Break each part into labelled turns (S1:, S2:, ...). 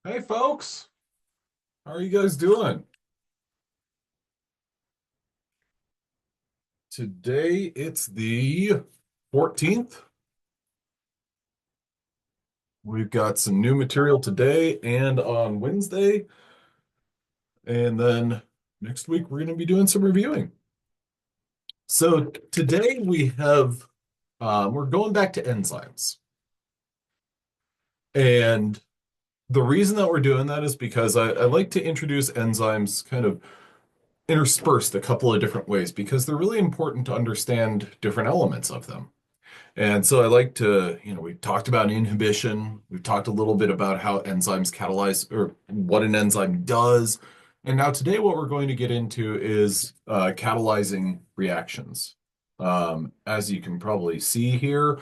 S1: Hey folks, how are you guys doing? Today it's the 14th. We've got some new material today and on Wednesday, and then next week we're going to be doing some reviewing. So today we have we're going back to enzymes. And the reason that we're doing that is because I like to introduce enzymes kind of interspersed a couple of different ways because they're really important to understand different elements of them. And so I like to, we've talked about inhibition. We've talked a little bit about how enzymes catalyze or what an enzyme does. And now today, what we're going to get into is catalyzing reactions. As you can probably see here,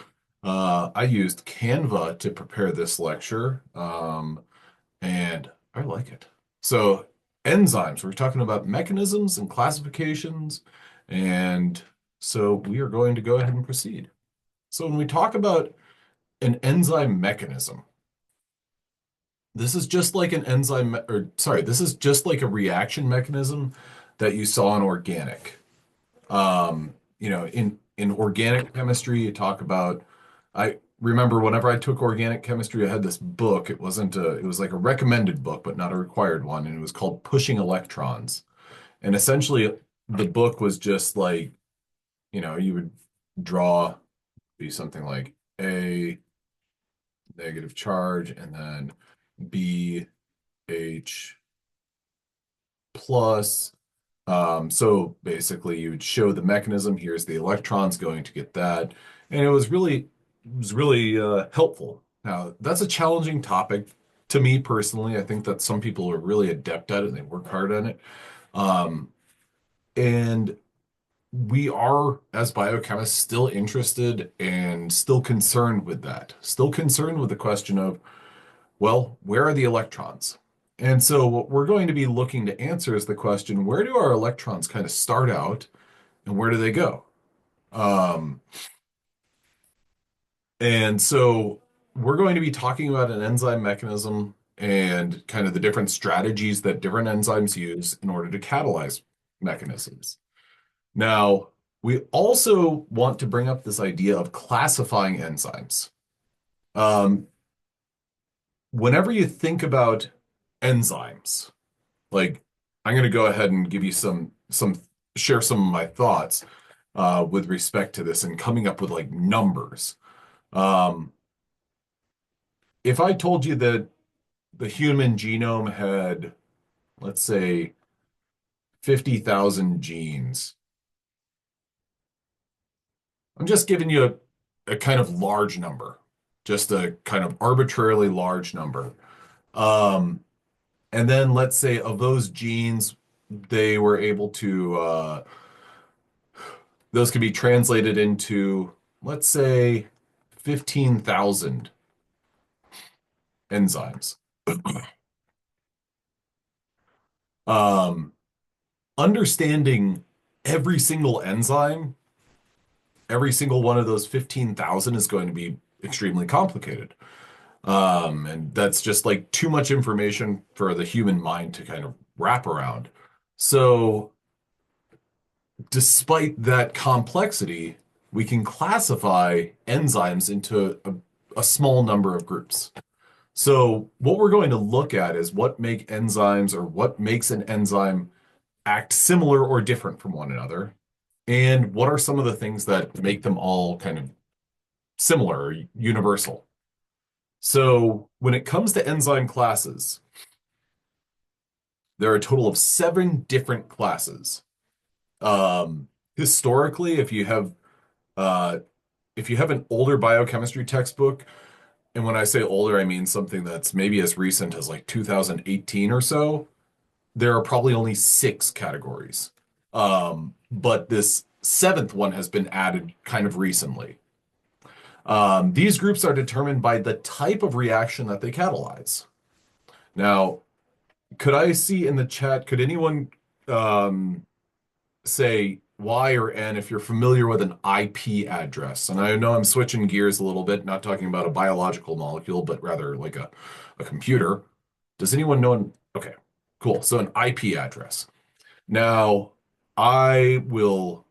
S1: I used Canva to prepare this lecture, and I like it. So enzymes, we're talking about mechanisms and classifications. And so we are going to go ahead and proceed. So when we talk about an enzyme mechanism, this is just like an enzyme, or sorry, this is just like a reaction mechanism that you saw in organic. In organic chemistry, you talk about, I remember whenever I took organic chemistry, I had this book. It was like a recommended book, but not a required one. And it was called Pushing Electrons. And essentially the book was just like, you would draw, be something like A negative charge, and then BH plus. So basically, you would show the mechanism. Here's the electrons going to get that, and it was really helpful. Now, that's a challenging topic to me personally. I think that some people are really adept at it and they work hard on it. Um, and we are, as biochemists, still interested and still concerned with that. Still concerned with the question of, well, where are the electrons? And so what we're going to be looking to answer is the question, where do our electrons kind of start out and where do they go? Um, and so we're going to be talking about an enzyme mechanism and kind of the different strategies that different enzymes use in order to catalyze mechanisms. Now, we also want to bring up this idea of classifying enzymes. Um, Whenever you think about enzymes, like I'm going to go ahead and give you some share some of my thoughts with respect to this and coming up with like numbers. Um, if I told you that the human genome had, let's say, 50,000 genes, I'm just giving you a kind of large number, just a kind of arbitrarily large number. Um, and then let's say of those genes, they were able to those can be translated into, let's say, 15,000 enzymes. Um, Understanding every single enzyme, every single one of those 15,000 is going to be extremely complicated. And that's just like too much information for the human mind to kind of wrap around. So, despite that complexity, we can classify enzymes into a small number of groups. So what we're going to look at is what make enzymes or what makes an enzyme act similar or different from one another, and what are some of the things that make them all kind of similar or universal. So when it comes to enzyme classes, there are a total of seven different classes. Historically, uh, if you have an older biochemistry textbook, and when I say older, I mean something that's maybe as recent as like 2018 or so, there are probably only six categories. But this seventh one has been added kind of recently. These groups are determined by the type of reaction that they catalyze. Now, could I see in the chat, could anyone um, say Y or N if you're familiar with an IP address? And I know I'm switching gears a little bit, not talking about a biological molecule, but rather like a computer. Does anyone know okay, cool. So an IP address. Now, I will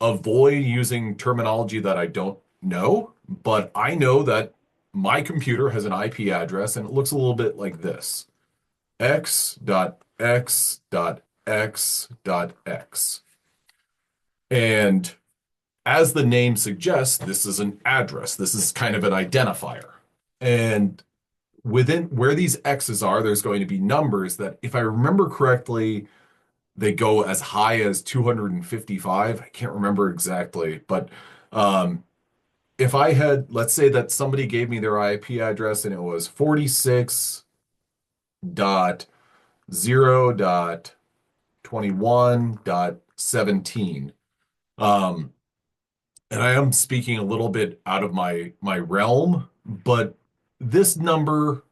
S1: avoid using terminology that I don't know, but I know that my computer has an IP address and it looks a little bit like this. X.X.X.X. And as the name suggests, this is an address. This is kind of an identifier. And within where these X's are, there's going to be numbers that, if I remember correctly, they go as high as 255. I can't remember exactly, but um, if I had, let's say that somebody gave me their IP address and it was 46.0.21.17. And I am speaking a little bit out of my realm, but this number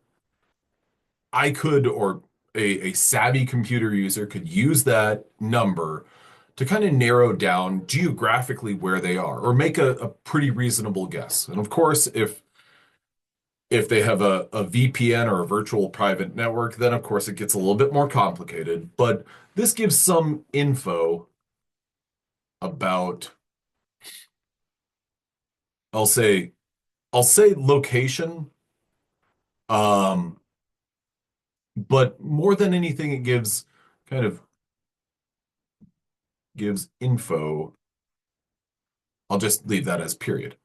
S1: I could, or a savvy computer user could use that number to kind of narrow down geographically where they are or make a pretty reasonable guess. And of course, if they have a VPN or a virtual private network, then of course it gets a little bit more complicated. But this gives some info about, I'll say, I'll say location, um, but more than anything, it gives kind of gives info. I'll just leave that as period.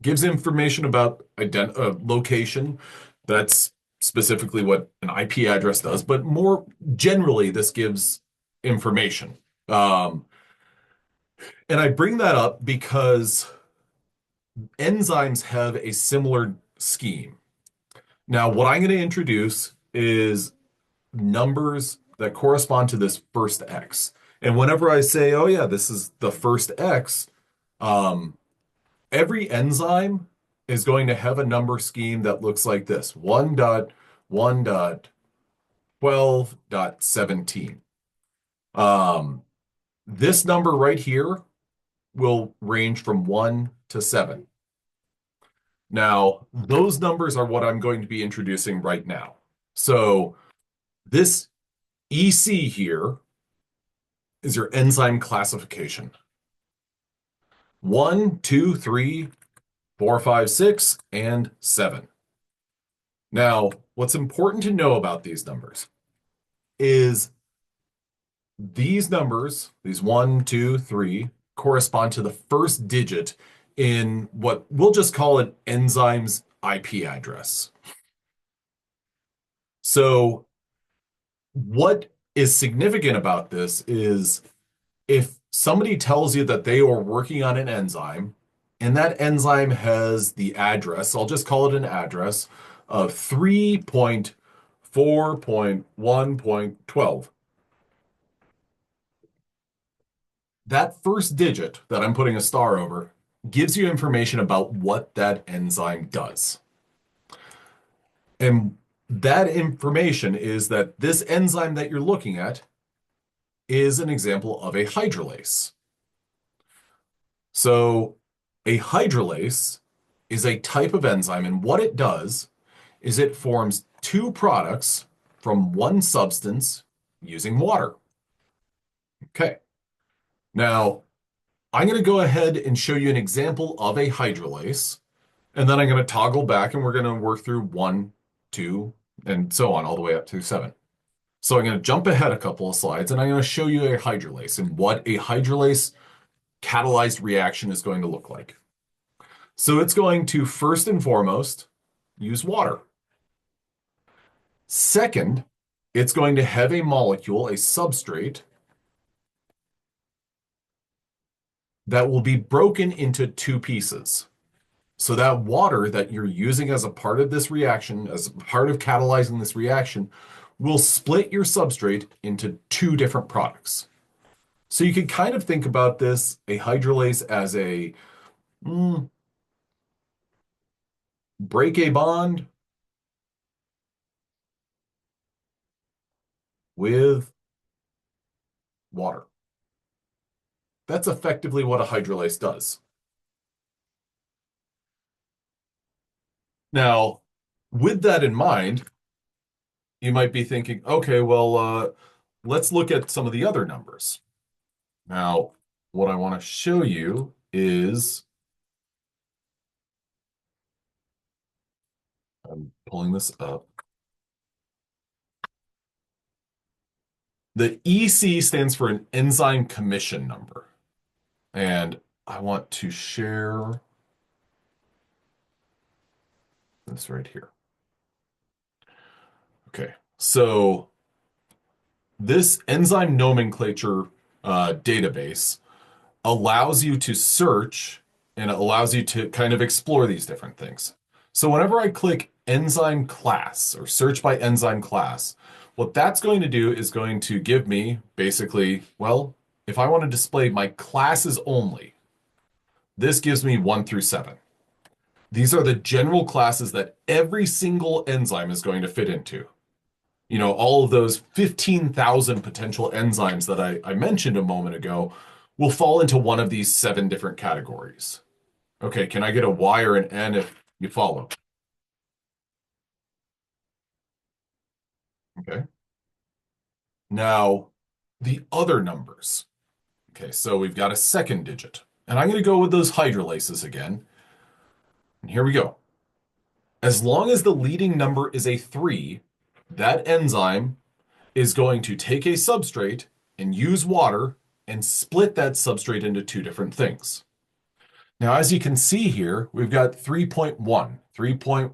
S1: Gives information about location. That's specifically what an IP address does, but more generally, this gives information. Um, and I bring that up because enzymes have a similar scheme. Now, what I'm going to introduce is numbers that correspond to this first X. And whenever I say, oh, yeah, this is the first X, um, every enzyme is going to have a number scheme that looks like this 1.1.12.17. This number right here will range from 1 to 7. Now, those numbers are what I'm going to be introducing right now. So this EC here is your enzyme classification. 1, 2, 3, 4, 5, 6, and 7. Now, what's important to know about these numbers is these numbers, these 1, 2, 3, correspond to the first digit in what we'll just call an enzyme's IP address. So, what is significant about this is if somebody tells you that they are working on an enzyme and that enzyme has the address, I'll just call it an address of 3.4.1.12. That first digit that I'm putting a star over gives you information about what that enzyme does. And that information is that this enzyme that you're looking at is an example of a hydrolase. So a hydrolase is a type of enzyme, and what it does is it forms two products from one substance using water. Okay. Now, I'm going to go ahead and show you an example of a hydrolase, and then I'm going to toggle back and we're going to work through 1, 2, and so on all the way up to 7. So I'm going to jump ahead a couple of slides and I'm going to show you a hydrolase and what a hydrolase catalyzed reaction is going to look like. So it's going to first and foremost use water. Second, it's going to have a molecule, a substrate, that will be broken into two pieces. So that water that you're using as a part of this reaction, as part of catalyzing this reaction, will split your substrate into two different products. So you can kind of think about this, a hydrolase, as a break a bond with water. That's effectively what a hydrolase does. Now, with that in mind, you might be thinking, okay, well, let's look at some of the other numbers. Now, what I want to show you is, I'm pulling this up. The EC stands for an enzyme commission number. And I want to share this right here. Okay, so this enzyme nomenclature database allows you to search and it allows you to kind of explore these different things. So whenever I click enzyme class or search by enzyme class, what that's going to do is going to give me basically, well, if I want to display my classes only, this gives me 1 through 7. These are the general classes that every single enzyme is going to fit into. You know, all of those 15,000 potential enzymes that I mentioned a moment ago will fall into one of these 7 different categories. Okay, can I get a Y or an N if you follow? Okay. Now, the other numbers. Okay, so we've got a second digit. And I'm going to go with those hydrolases again. And here we go. As long as the leading number is a 3, that enzyme is going to take a substrate and use water and split that substrate into 2 different things. Now, as you can see here, we've got 3.1, 3.1.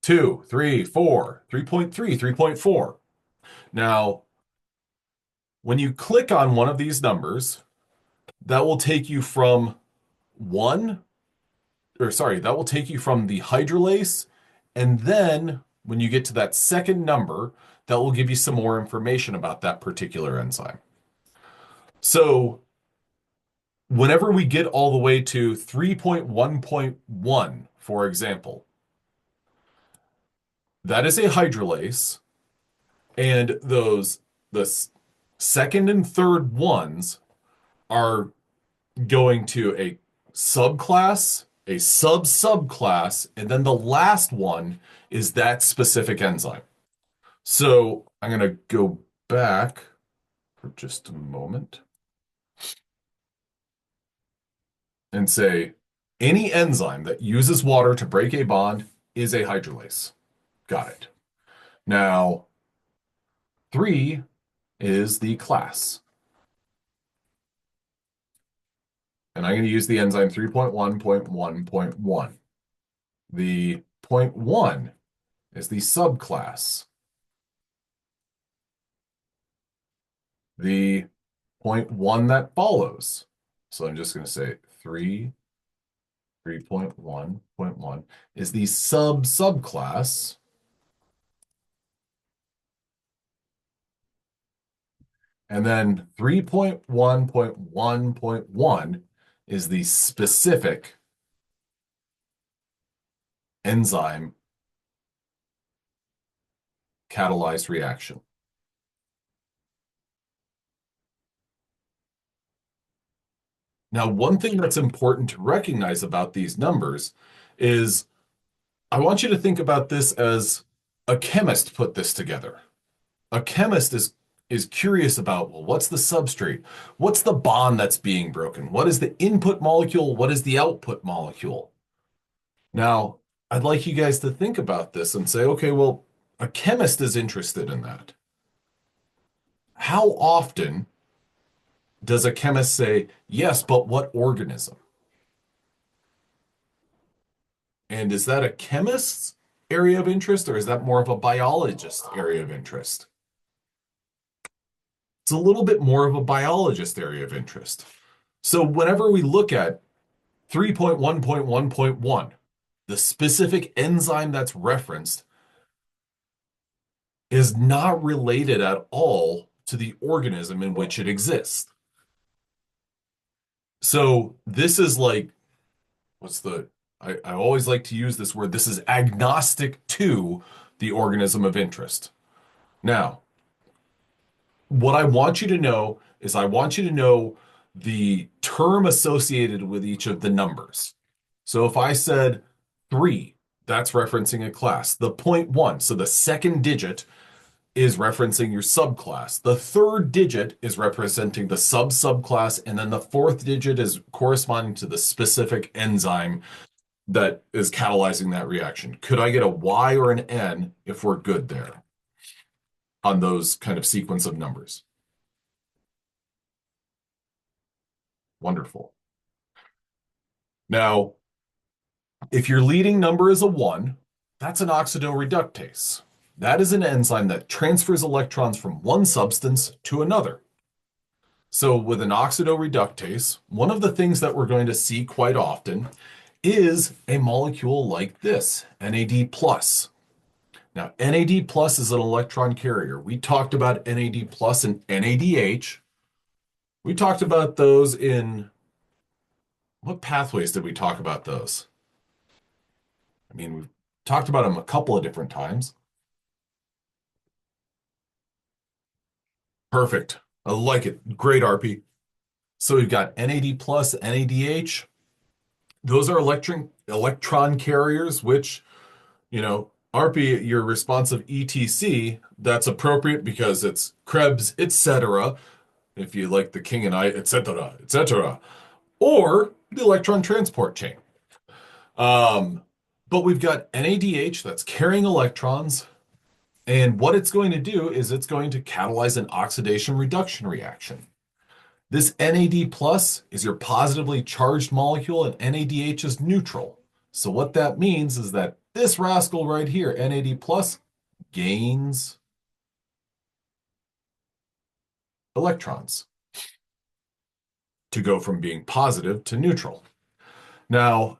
S1: 2, 3, 4, 3.3, 3.4. Now, when you click on one of these numbers, that will take you from one, or sorry, that will take you from the hydrolase. And then when you get to that second number, that will give you some more information about that particular enzyme. So whenever we get all the way to 3.1.1, for example, that is a hydrolase. And the second and third ones are going to a subclass, a sub-subclass, and then the last one is that specific enzyme. So I'm going to go back for just a moment and say any enzyme that uses water to break a bond is a hydrolase. Got it. Now, 3 is the class. And I'm going to use the enzyme 3.1.1.1. The 0.1 is the subclass. The 0.1 that follows. So I'm just going to say 3.1.1 is the subclass. And then 3.1.1.1 is the specific enzyme catalyzed reaction. Now, one thing that's important to recognize about these numbers is I want you to think about this as a chemist put this together. A chemist is curious about, well, what's the substrate? What's the bond that's being broken? What is the input molecule? What is the output molecule? Now, I'd like you guys to think about this and say, okay, well, a chemist is interested in that. How often does a chemist say, yes, but what organism? And is that a chemist's area of interest or is that more of a biologist's area of interest? It's a little bit more of a biologist area of interest. So whenever we look at 3.1.1.1, the specific enzyme that's referenced is not related at all to the organism in which it exists. So this is like, I always like to use this word, this is agnostic to the organism of interest. Now, what I want you to know is I want you to know the term associated with each of the numbers. So if I said 3, that's referencing a class. The point 1, so the second digit is referencing your subclass. The third digit is representing the subclass, and then the fourth digit is corresponding to the specific enzyme that is catalyzing that reaction. Could I get a Y or an N if we're good there on those kind of sequence of numbers? Wonderful. Now, if your leading number is a 1, that's an oxidoreductase. That is an enzyme that transfers electrons from one substance to another. So with an oxidoreductase, one of the things that we're going to see quite often is a molecule like this, NAD+. Now, NAD+ is an electron carrier. We talked about NAD+ and NADH. We talked about those in what pathways did we talk about those? I mean, we've talked about them a couple of different times. Perfect. I like it. Great, RP. So we've got NAD+, NADH. Those are electron carriers, which, RP, your responsive ETC, that's appropriate because it's Krebs, etc. If you like the king and I, etc., etc. Or the electron transport chain. Um, but we've got NADH that's carrying electrons, and what it's going to do is it's going to catalyze an oxidation reduction reaction. This NAD plus is your positively charged molecule, and NADH is neutral. So what that means is that this rascal right here, NAD plus, gains electrons to go from being positive to neutral. Now,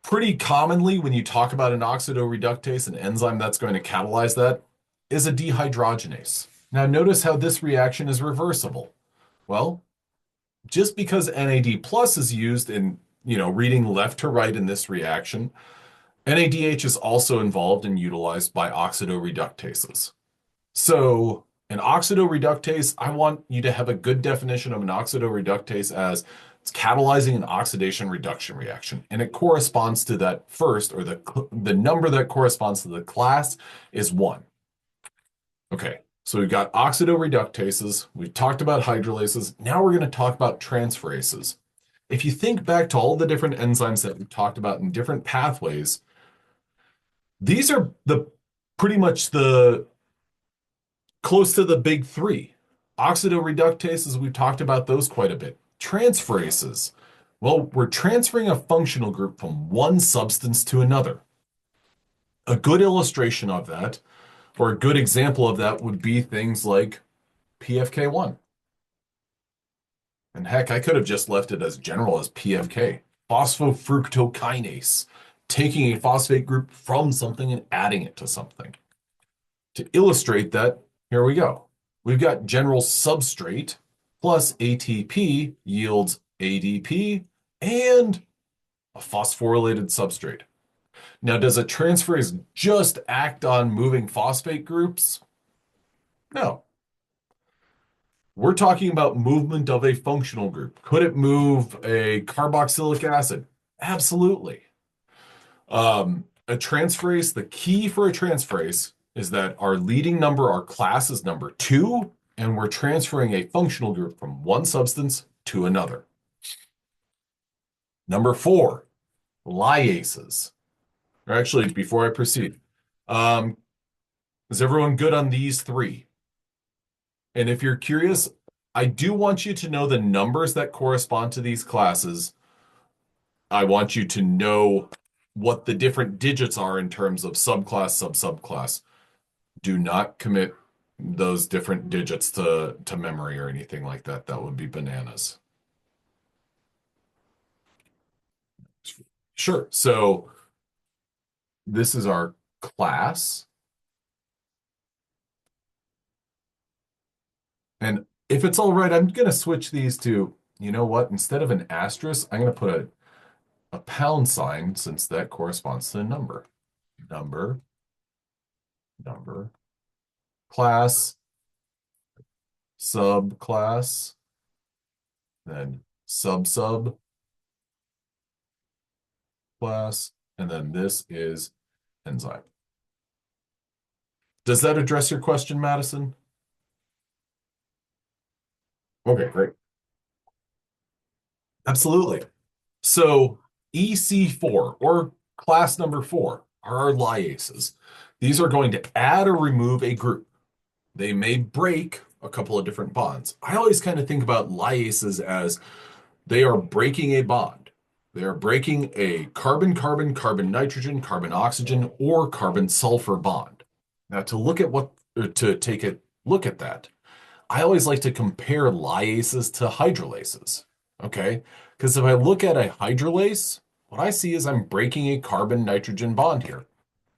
S1: pretty commonly when you talk about an oxidoreductase, an enzyme that's going to catalyze that is a dehydrogenase. Now, notice how this reaction is reversible. Well, just because NAD plus is used in, reading left to right in this reaction, NADH is also involved and utilized by oxidoreductases. So an oxidoreductase, I want you to have a good definition of an oxidoreductase as it's catalyzing an oxidation reduction reaction. And it corresponds to that first, or the number that corresponds to the class is 1. Okay, so we've got oxidoreductases. We've talked about hydrolases. Now we're going to talk about transferases. If you think back to all the different enzymes that we talked about in different pathways, these are pretty much the close to the big 3. Oxidoreductases, we've talked about those quite a bit. Transferases, well, we're transferring a functional group from one substance to another. A good illustration of that, or a good example of that, would be things like PFK1. And heck, I could have just left it as general as PFK, phosphofructokinase, taking a phosphate group from something and adding it to something. To illustrate that, here we go. We've got general substrate plus ATP yields ADP and a phosphorylated substrate. Now, does a transferase just act on moving phosphate groups? No. We're talking about movement of a functional group. Could it move a carboxylic acid? Absolutely. A transferase, the key for a transferase is that our leading number, our class is number 2, and we're transferring a functional group from one substance to another. Number 4, liases. Or actually, before I proceed, is everyone good on these 3? And if you're curious, I do want you to know the numbers that correspond to these classes. I want you to know what the different digits are in terms of subclass, subclass. Do not commit those different digits to memory or anything like that. That would be bananas. Sure. So this is our class. And if it's all right, I'm going to switch these to, you know what? Instead of an asterisk, I'm going to put a pound sign since that corresponds to a number. Number, class, subclass, then sub class, and then this is enzyme. Does that address your question, Madison? Okay, great. Absolutely. So EC4 or class number 4 are our lyases. These are going to add or remove a group. They may break a couple of different bonds. I always kind of think about lyases as they are breaking a bond. They are breaking a carbon-carbon, carbon-nitrogen, carbon-oxygen, or carbon-sulfur bond. Now, to look at what, or to take a look at that, I always like to compare lyases to hydrolases. Okay? Because if I look at a hydrolase, what I see is I'm breaking a carbon-nitrogen bond here.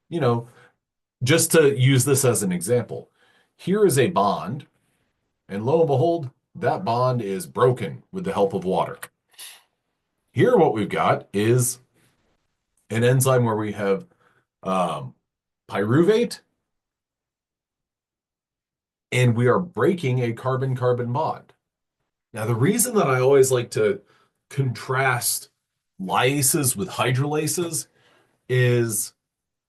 S1: You know, just to use this as an example, here is a bond, and lo and behold, that bond is broken with the help of water. Here, what we've got is an enzyme where we have um, pyruvate, and we are breaking a carbon-carbon bond. Now, the reason that I always like to contrast lyases with hydrolases is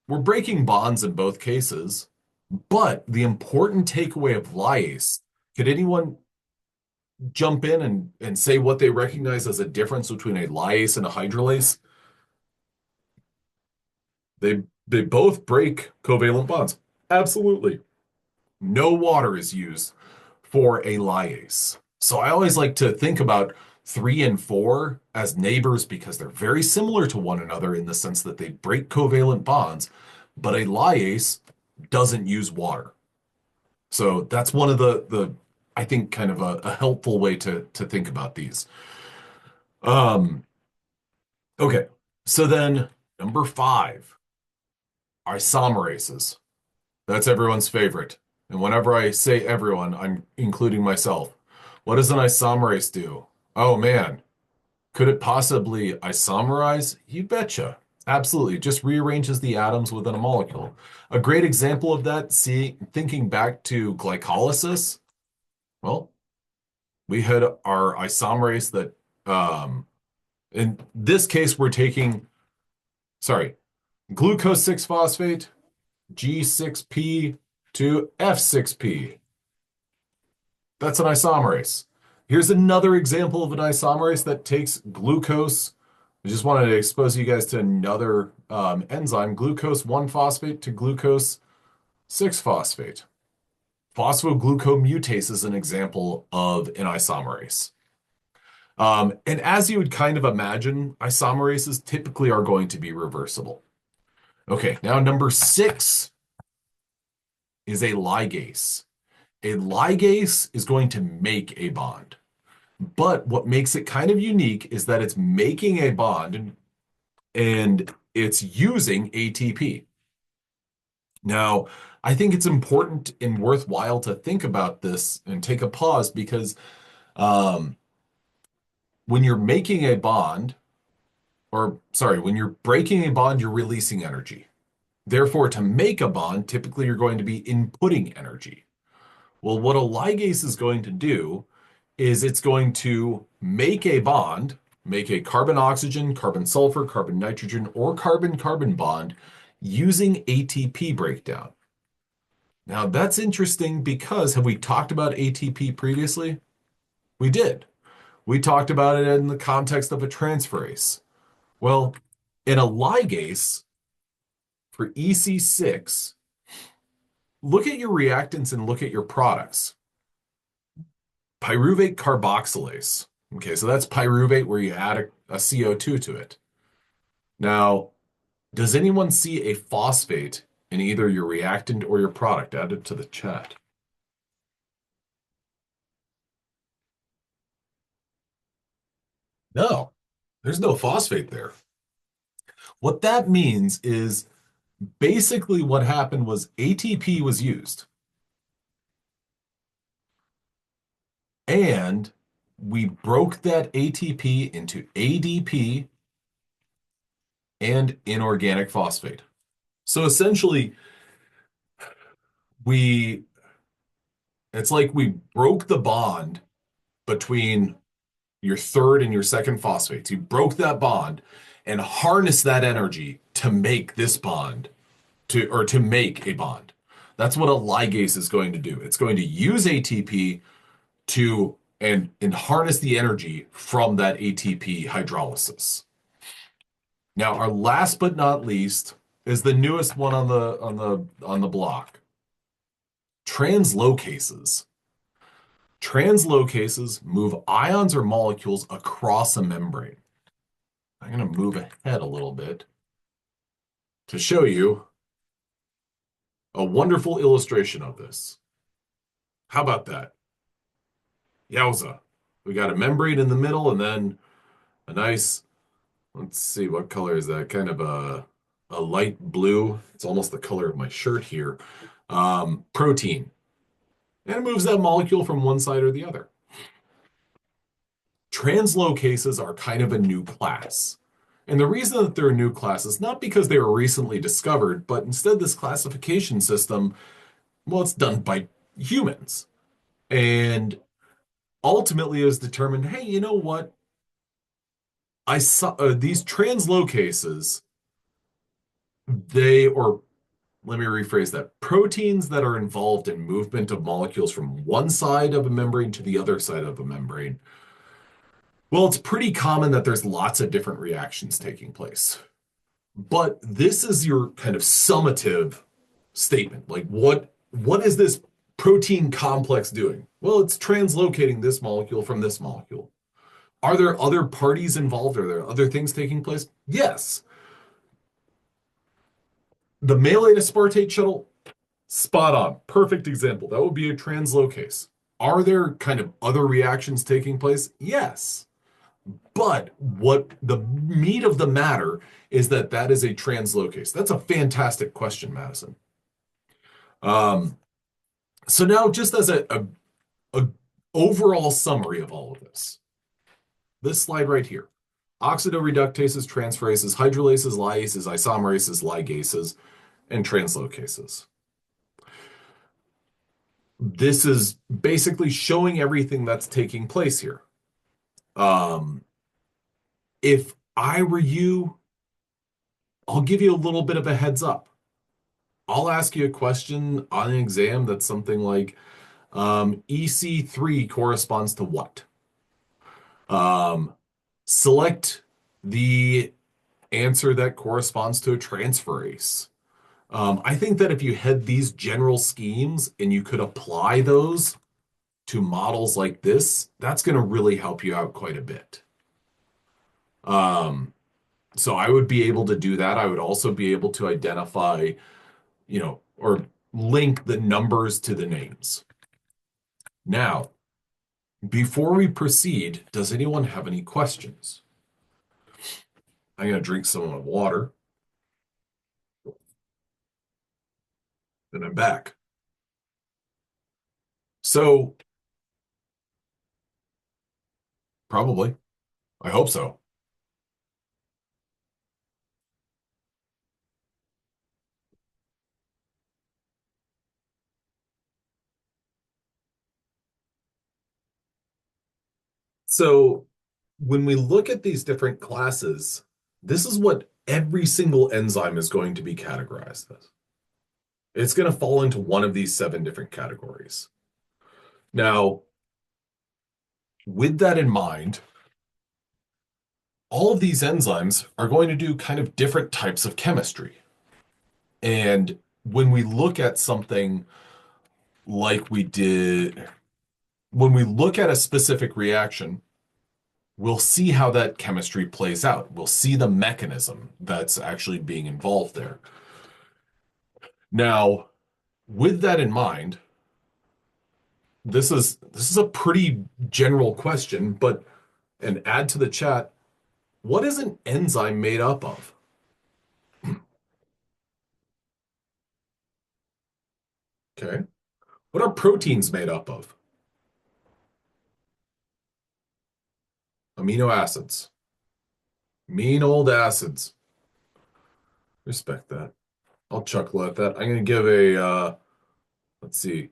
S1: we're breaking bonds in both cases, but the important takeaway of lyase, could anyone jump in and say what they recognize as a difference between a lyase and a hydrolase? They both break covalent bonds. Absolutely. No water is used for a lyase. So I always like to think about 3 and 4 as neighbors because they're very similar to one another in the sense that they break covalent bonds, but a lyase doesn't use water. So that's one of the I think kind of a helpful way to think about these. Um, okay. So then number 5, isomerases. That's everyone's favorite. And whenever I say everyone, I'm including myself. What does an isomerase do? Oh man, could it possibly isomerize? You betcha. Absolutely. It just rearranges the atoms within a molecule. A great example of that, see, thinking back to glycolysis, well, we had our isomerase that, in this case, we're taking, sorry, glucose 6 phosphate, G6P to F6P. That's an isomerase. Here's another example of an isomerase that takes glucose. I just wanted to expose you guys to another enzyme, glucose 1 phosphate to glucose 6 phosphate. Phosphoglucomutase is an example of an isomerase. And as you would kind of imagine, isomerases typically are going to be reversible. Okay, now number 6 is a ligase. A ligase is going to make a bond. But what makes it kind of unique is that it's making a bond and it's using ATP. Now, I think it's important and worthwhile to think about this and take a pause because um, when you're making a bond, or sorry, when you're breaking a bond, you're releasing energy. Therefore, to make a bond, typically you're going to be inputting energy. Well, what a ligase is going to do is it's going to make a bond, make a carbon oxygen, carbon sulfur, carbon nitrogen, or carbon carbon bond using ATP breakdown. Now, that's interesting because have we talked about ATP previously? We did. We talked about it in the context of a transferase. Well, in a ligase for EC6, look at your reactants and look at your products. Pyruvate carboxylase. Okay, so that's pyruvate where you add a CO2 to it. Now, does anyone see a phosphate in either your reactant or your product? Add it to the chat. No, there's no phosphate there. What that means is basically what happened was ATP was used and we broke that ATP into ADP and inorganic phosphate. So essentially, we it's like we broke the bond between your third and your second phosphates. You broke that bond and harness that energy to make this bond to make a bond. That's what a ligase is going to do. It's going to use ATP to and harness the energy from that ATP hydrolysis. Now, our last but not least is the newest one on the block. Translocases. Translocases move ions or molecules across a membrane. I'm going to move ahead a little bit to show you a wonderful illustration of this. How about that? Yowza. We got a membrane in the middle and then a nice, let's see, what color is that? Kind of a light blue. It's almost the color of my shirt here. Protein. And it moves that molecule from one side or the other. Translocases are kind of a new class. And the reason that they're a new class is not because they were recently discovered, but instead this classification system, well, it's done by humans. And ultimately it was determined, hey, you know what? I saw these translocases, or let me rephrase that, proteins that are involved in movement of molecules from one side of a membrane to the other side of a membrane. Well, it's pretty common that there's lots of different reactions taking place. But this is your kind of summative statement. Like what is this protein complex doing? Well, it's translocating this molecule from this molecule. Are there other parties involved? Are there other things taking place? Yes. The malate aspartate shuttle, spot on. Perfect example. That would be a translocase. Are there kind of other reactions taking place? Yes. But what the meat of the matter is that is a translocase. That's a fantastic question, Madison. Um, so now just as a overall summary of all of this slide right here. Oxidoreductases, transferases, hydrolases, lyases, isomerases, ligases, and translocases. This is basically showing everything that's taking place here. If I were you, I'll give you a little bit of a heads up. I'll ask you a question on an exam that's something like EC3 corresponds to what? Select the answer that corresponds to a transferase. I think that if you had these general schemes and you could apply those to models like this, that's going to really help you out quite a bit. So I would be able to do that. I would also be able to identify, or link the numbers to the names. Now, before we proceed, does anyone have any questions? I'm going to drink some of my water. Then I'm back. So, probably. I hope so. So, when we look at these different classes, this is what every single enzyme is going to be categorized as. It's going to fall into one of these 7 different categories. Now, with that in mind, all of these enzymes are going to do kind of different types of chemistry. And when we look at something like we did, when we look at a specific reaction, we'll see how that chemistry plays out. We'll see the mechanism that's actually being involved there. Now, with that in mind, this is a pretty general question, but and add to the chat, what is an enzyme made up of? Okay. What are proteins made up of? Amino acids. Mean old acids. Respect that. I'll chuckle at that. I'm going to give let's see,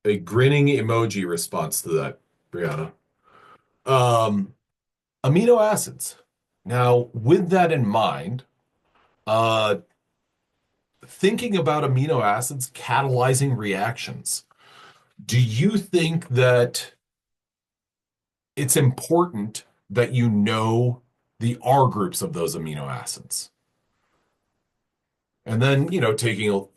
S1: a grinning emoji response to that, Brianna. Um, Amino acids. Now, with that in mind, uh, thinking about amino acids catalyzing reactions, do you think that it's important that you know the R groups of those amino acids? And then, taking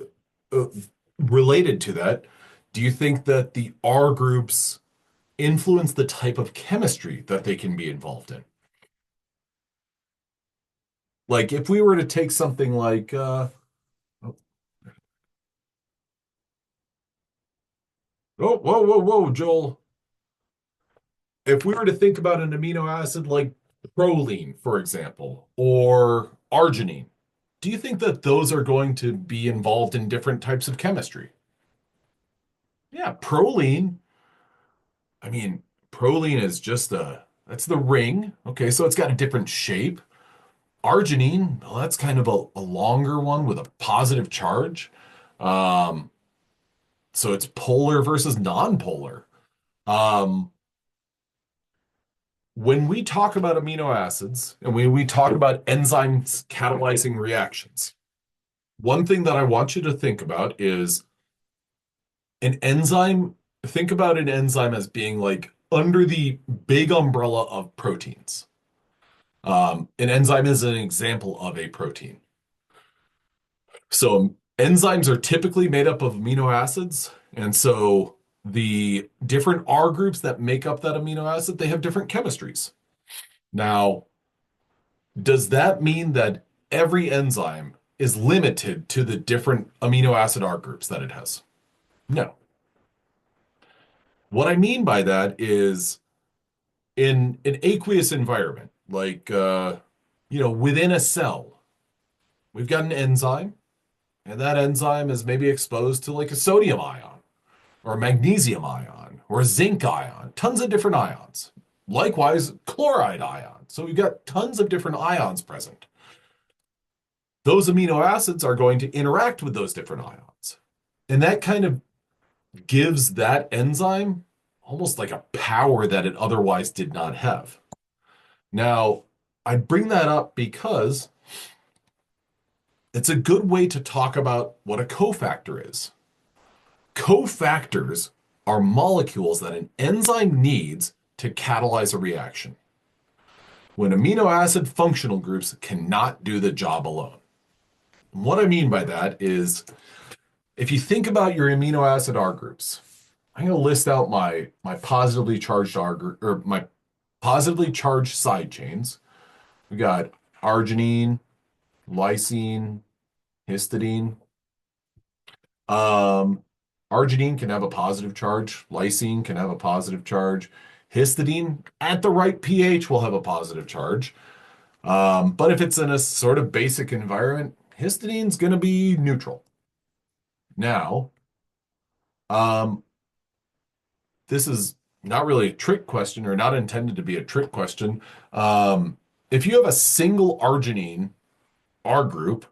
S1: related to that, do you think that the R groups influence the type of chemistry that they can be involved in? Like if we were to take something like, oh, whoa, whoa, whoa, Joel. If we were to think about an amino acid like proline, for example, or arginine, do you think that those are going to be involved in different types of chemistry? Yeah, proline. I mean, proline is just that's the ring. Okay, so it's got a different shape. Arginine, well, that's kind of a longer one with a positive charge. Um, so it's polar versus non-polar. Um, when we talk about amino acids and when we talk about enzymes catalyzing reactions, one thing that I want you to think about is an enzyme. Think about an enzyme as being like under the big umbrella of proteins. An enzyme is an example of a protein. So enzymes are typically made up of amino acids. And so the different R groups that make up that amino acid, they have different chemistries. Now, does that mean that every enzyme is limited to the different amino acid R groups that it has? No. What I mean by that is in an aqueous environment, like, within a cell, we've got an enzyme, and that enzyme is maybe exposed to like a sodium ion or a magnesium ion or a zinc ion, tons of different ions. Likewise, chloride ion. So we've got tons of different ions present. Those amino acids are going to interact with those different ions. And that kind of gives that enzyme almost like a power that it otherwise did not have. Now, I bring that up because it's a good way to talk about what a cofactor is. Cofactors are molecules that an enzyme needs to catalyze a reaction when amino acid functional groups cannot do the job alone. And what I mean by that is if you think about your amino acid R groups, I'm going to list out my positively charged R group or my positively charged side chains. We got arginine, lysine, histidine. Um, Arginine can have a positive charge. Lysine can have a positive charge. Histidine, at the right pH, will have a positive charge. But if it's in a sort of basic environment, histidine's going to be neutral. Now, um, this is not really a trick question or not intended to be a trick question. If you have a single arginine R group,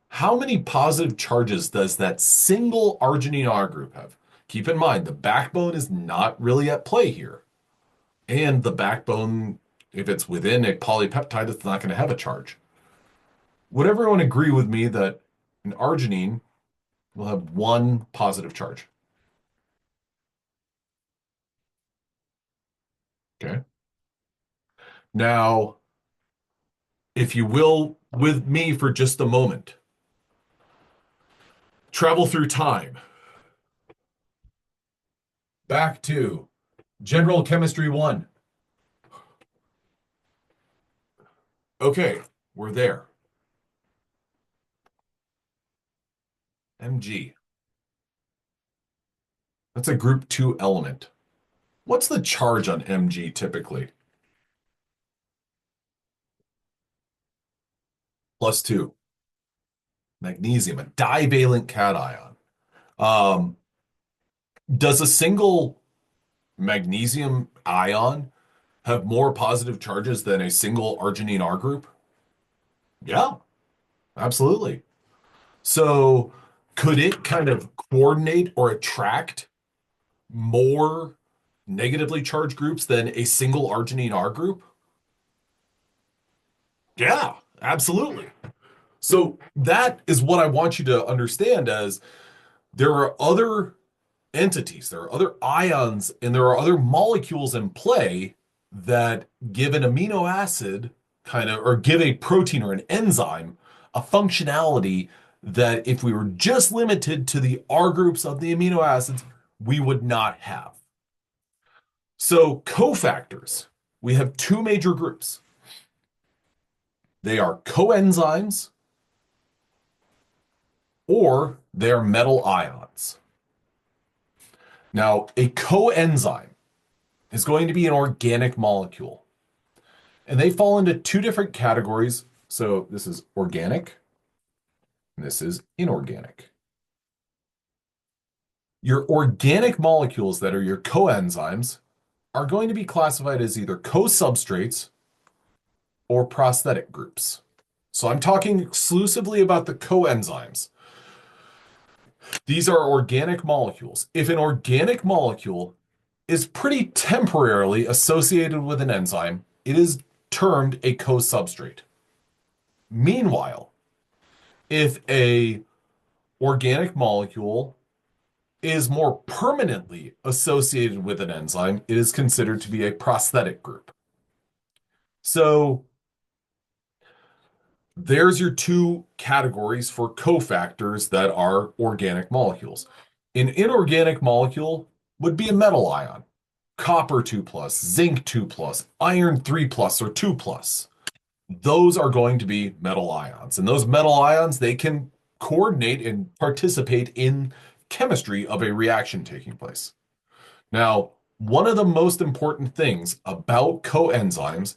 S1: how many positive charges does that single arginine R group have? Keep in mind, the backbone is not really at play here. And the backbone, if it's within a polypeptide, it's not going to have a charge. Would everyone agree with me that an arginine will have one positive charge? Okay. Now, if you will, with me for just a moment, travel through time back to General Chemistry 1. Okay, we're there. Mg. That's a group 2 element. What's the charge on Mg typically? +2. Magnesium, a divalent cation. Um, does a single magnesium ion have more positive charges than a single arginine R group? Yeah, absolutely. So could it kind of coordinate or attract more negatively charged groups than a single arginine R group? Yeah, absolutely. So that is what I want you to understand as there are other entities, there are other ions, and there are other molecules in play that give an amino acid kind of, or give a protein or an enzyme a functionality that if we were just limited to the R groups of the amino acids, we would not have. So cofactors, we have two major groups. They are coenzymes or they're metal ions. Now, a coenzyme is going to be an organic molecule, and they fall into two different categories. So this is organic, and this is inorganic. Your organic molecules that are your coenzymes are going to be classified as either co-substrates or prosthetic groups. So I'm talking exclusively about the coenzymes. These are organic molecules. If an organic molecule is pretty temporarily associated with an enzyme, it is termed a co-substrate. Meanwhile, if a organic molecule is more permanently associated with an enzyme, it is considered to be a prosthetic group. So there's your two categories for cofactors that are organic molecules. An inorganic molecule would be a metal ion, copper 2 plus, zinc 2 plus, iron 3 plus, or 2 plus. Those are going to be metal ions. And those metal ions, they can coordinate and participate in chemistry of a reaction taking place. Now, one of the most important things about coenzymes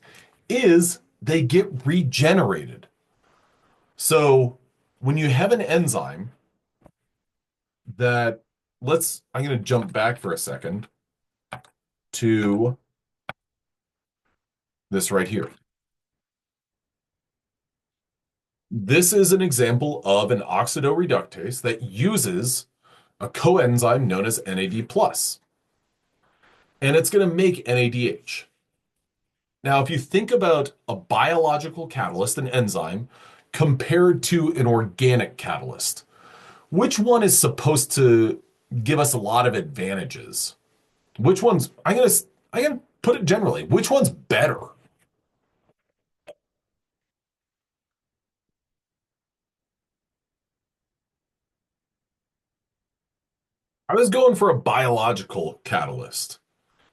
S1: is they get regenerated. So when you have an enzyme that, I'm going to jump back for a second to this right here. This is an example of an oxidoreductase that uses a coenzyme known as NAD+, and it's going to make NADH. Now, if you think about a biological catalyst, an enzyme, compared to an organic catalyst, which one is supposed to give us a lot of advantages? Which one's, I'm gonna put it generally, which one's better? I was going for a biological catalyst.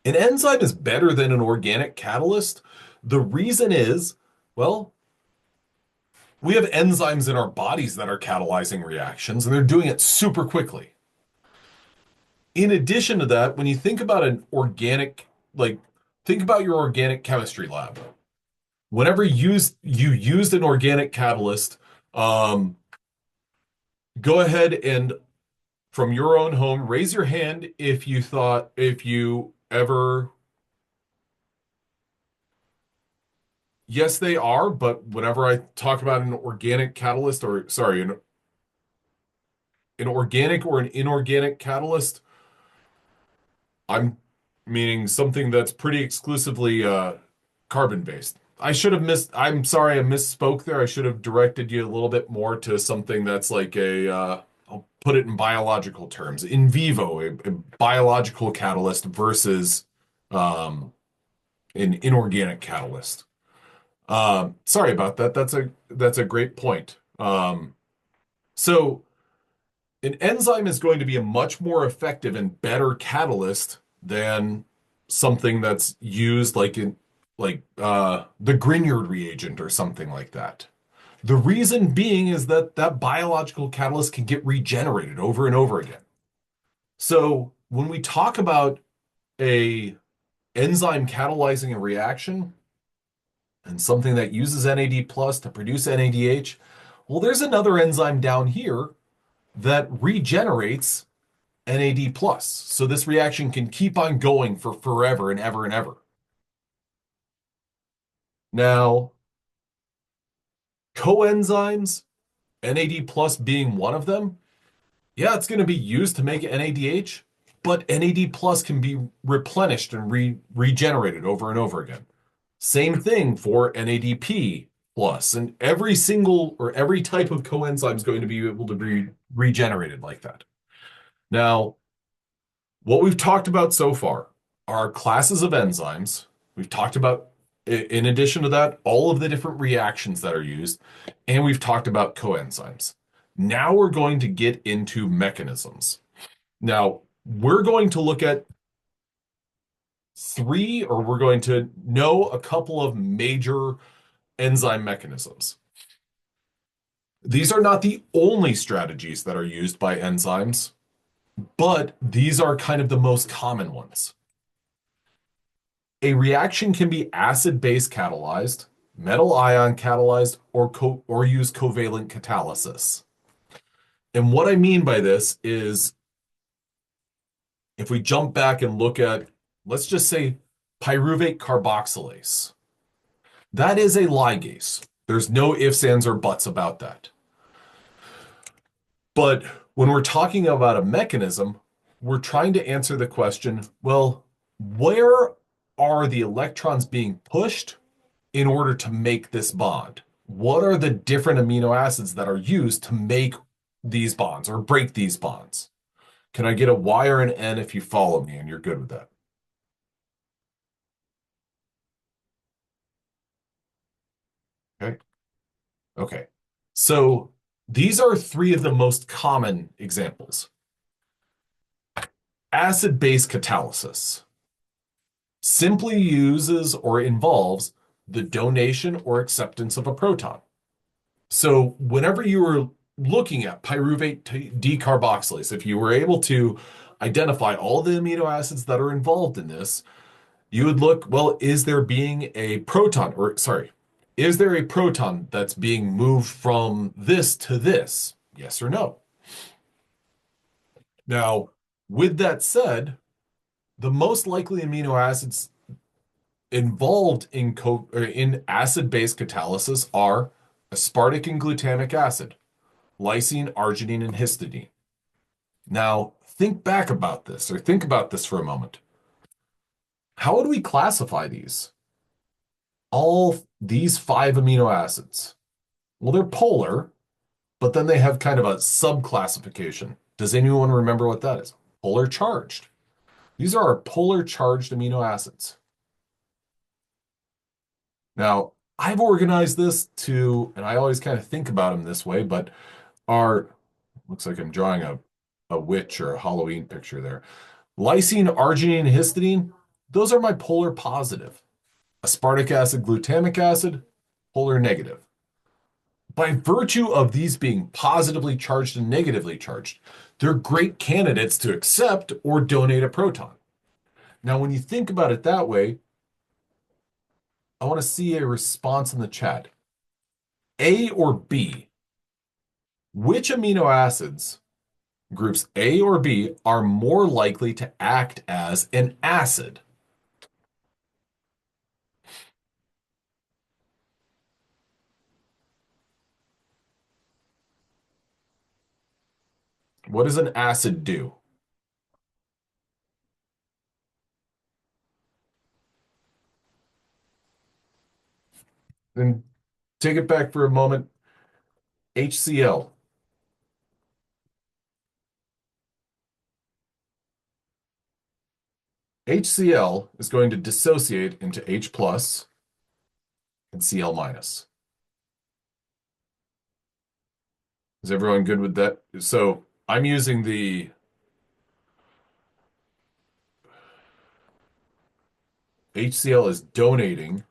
S1: An enzyme is better than an organic catalyst. The reason is, well, we have enzymes in our bodies that are catalyzing reactions, and they're doing it super quickly. In addition to that, when you think about an organic, like, think about your organic chemistry lab. Whenever you used an organic catalyst, um, go ahead and from your own home, raise your hand if you ever, yes, they are, but whenever I talk about an organic catalyst, or sorry, an organic or an inorganic catalyst, I'm meaning something that's pretty exclusively carbon based. I'm sorry, I misspoke there. I should have directed you a little bit more to something that's like I'll put it in biological terms, in vivo, a biological catalyst versus um, an inorganic catalyst. Sorry about that. That's a great point. So an enzyme is going to be a much more effective and better catalyst than something that's used like the Grignard reagent or something like that. The reason being is that that biological catalyst can get regenerated over and over again. So when we talk about a enzyme catalyzing a reaction and something that uses NAD plus to produce NADH, well, there's another enzyme down here that regenerates NAD plus. So this reaction can keep on going for forever and ever and ever. Now, coenzymes, NAD plus being one of them, yeah, it's going to be used to make NADH, but NAD plus can be replenished and regenerated over and over again. Same thing for NADP plus, and every single or every type of coenzyme is going to be able to be regenerated like that. Now, what we've talked about so far are classes of enzymes. We've talked about, in addition to that, all of the different reactions that are used, and we've talked about coenzymes. Now we're going to get into mechanisms. Now, we're going to look at we're going to know a couple of major enzyme mechanisms. These are not the only strategies that are used by enzymes, but these are kind of the most common ones. A reaction can be acid-base catalyzed, metal ion catalyzed, or use covalent catalysis. And what I mean by this is if we jump back and look at, let's just say, pyruvate carboxylase. That is a ligase. There's no ifs, ands, or buts about that. But when we're talking about a mechanism, we're trying to answer the question, well, where are the electrons being pushed in order to make this bond? What are the different amino acids that are used to make these bonds or break these bonds? Can I get a Y or an N if you follow me and you're good with that? Okay. Okay. So these are three of the most common examples. Acid-base catalysis simply uses or involves the donation or acceptance of a proton. So whenever you were looking at pyruvate decarboxylase, if you were able to identify all the amino acids that are involved in this, you would look, well, is there being a proton, or sorry, is there a proton that's being moved from this to this? Yes or no? Now, with that said, the most likely amino acids involved in acid-base catalysis are aspartic and glutamic acid, lysine, arginine, and histidine. Now, think back about this, or think about this for a moment. How would we classify these? All these five amino acids. Well, they're polar, but then they have kind of a subclassification. Does anyone remember what that is? Polar charged. These are our polar charged amino acids. Now, I've organized this to, and I always kind of think about them this way, but our, looks like I'm drawing a witch or a Halloween picture there. Lysine, arginine, and histidine, those are my polar positive. Aspartic acid, glutamic acid, polar negative. By virtue of these being positively charged and negatively charged, they're great candidates to accept or donate a proton. Now, when you think about it that way, I want to see a response in the chat. A or B? Which amino acids, groups A or B, are more likely to act as an acid? What does an acid do? And take it back for a moment. HCl. HCl is going to dissociate into H plus and Cl minus. Is everyone good with that? So I'm using the HCl is donating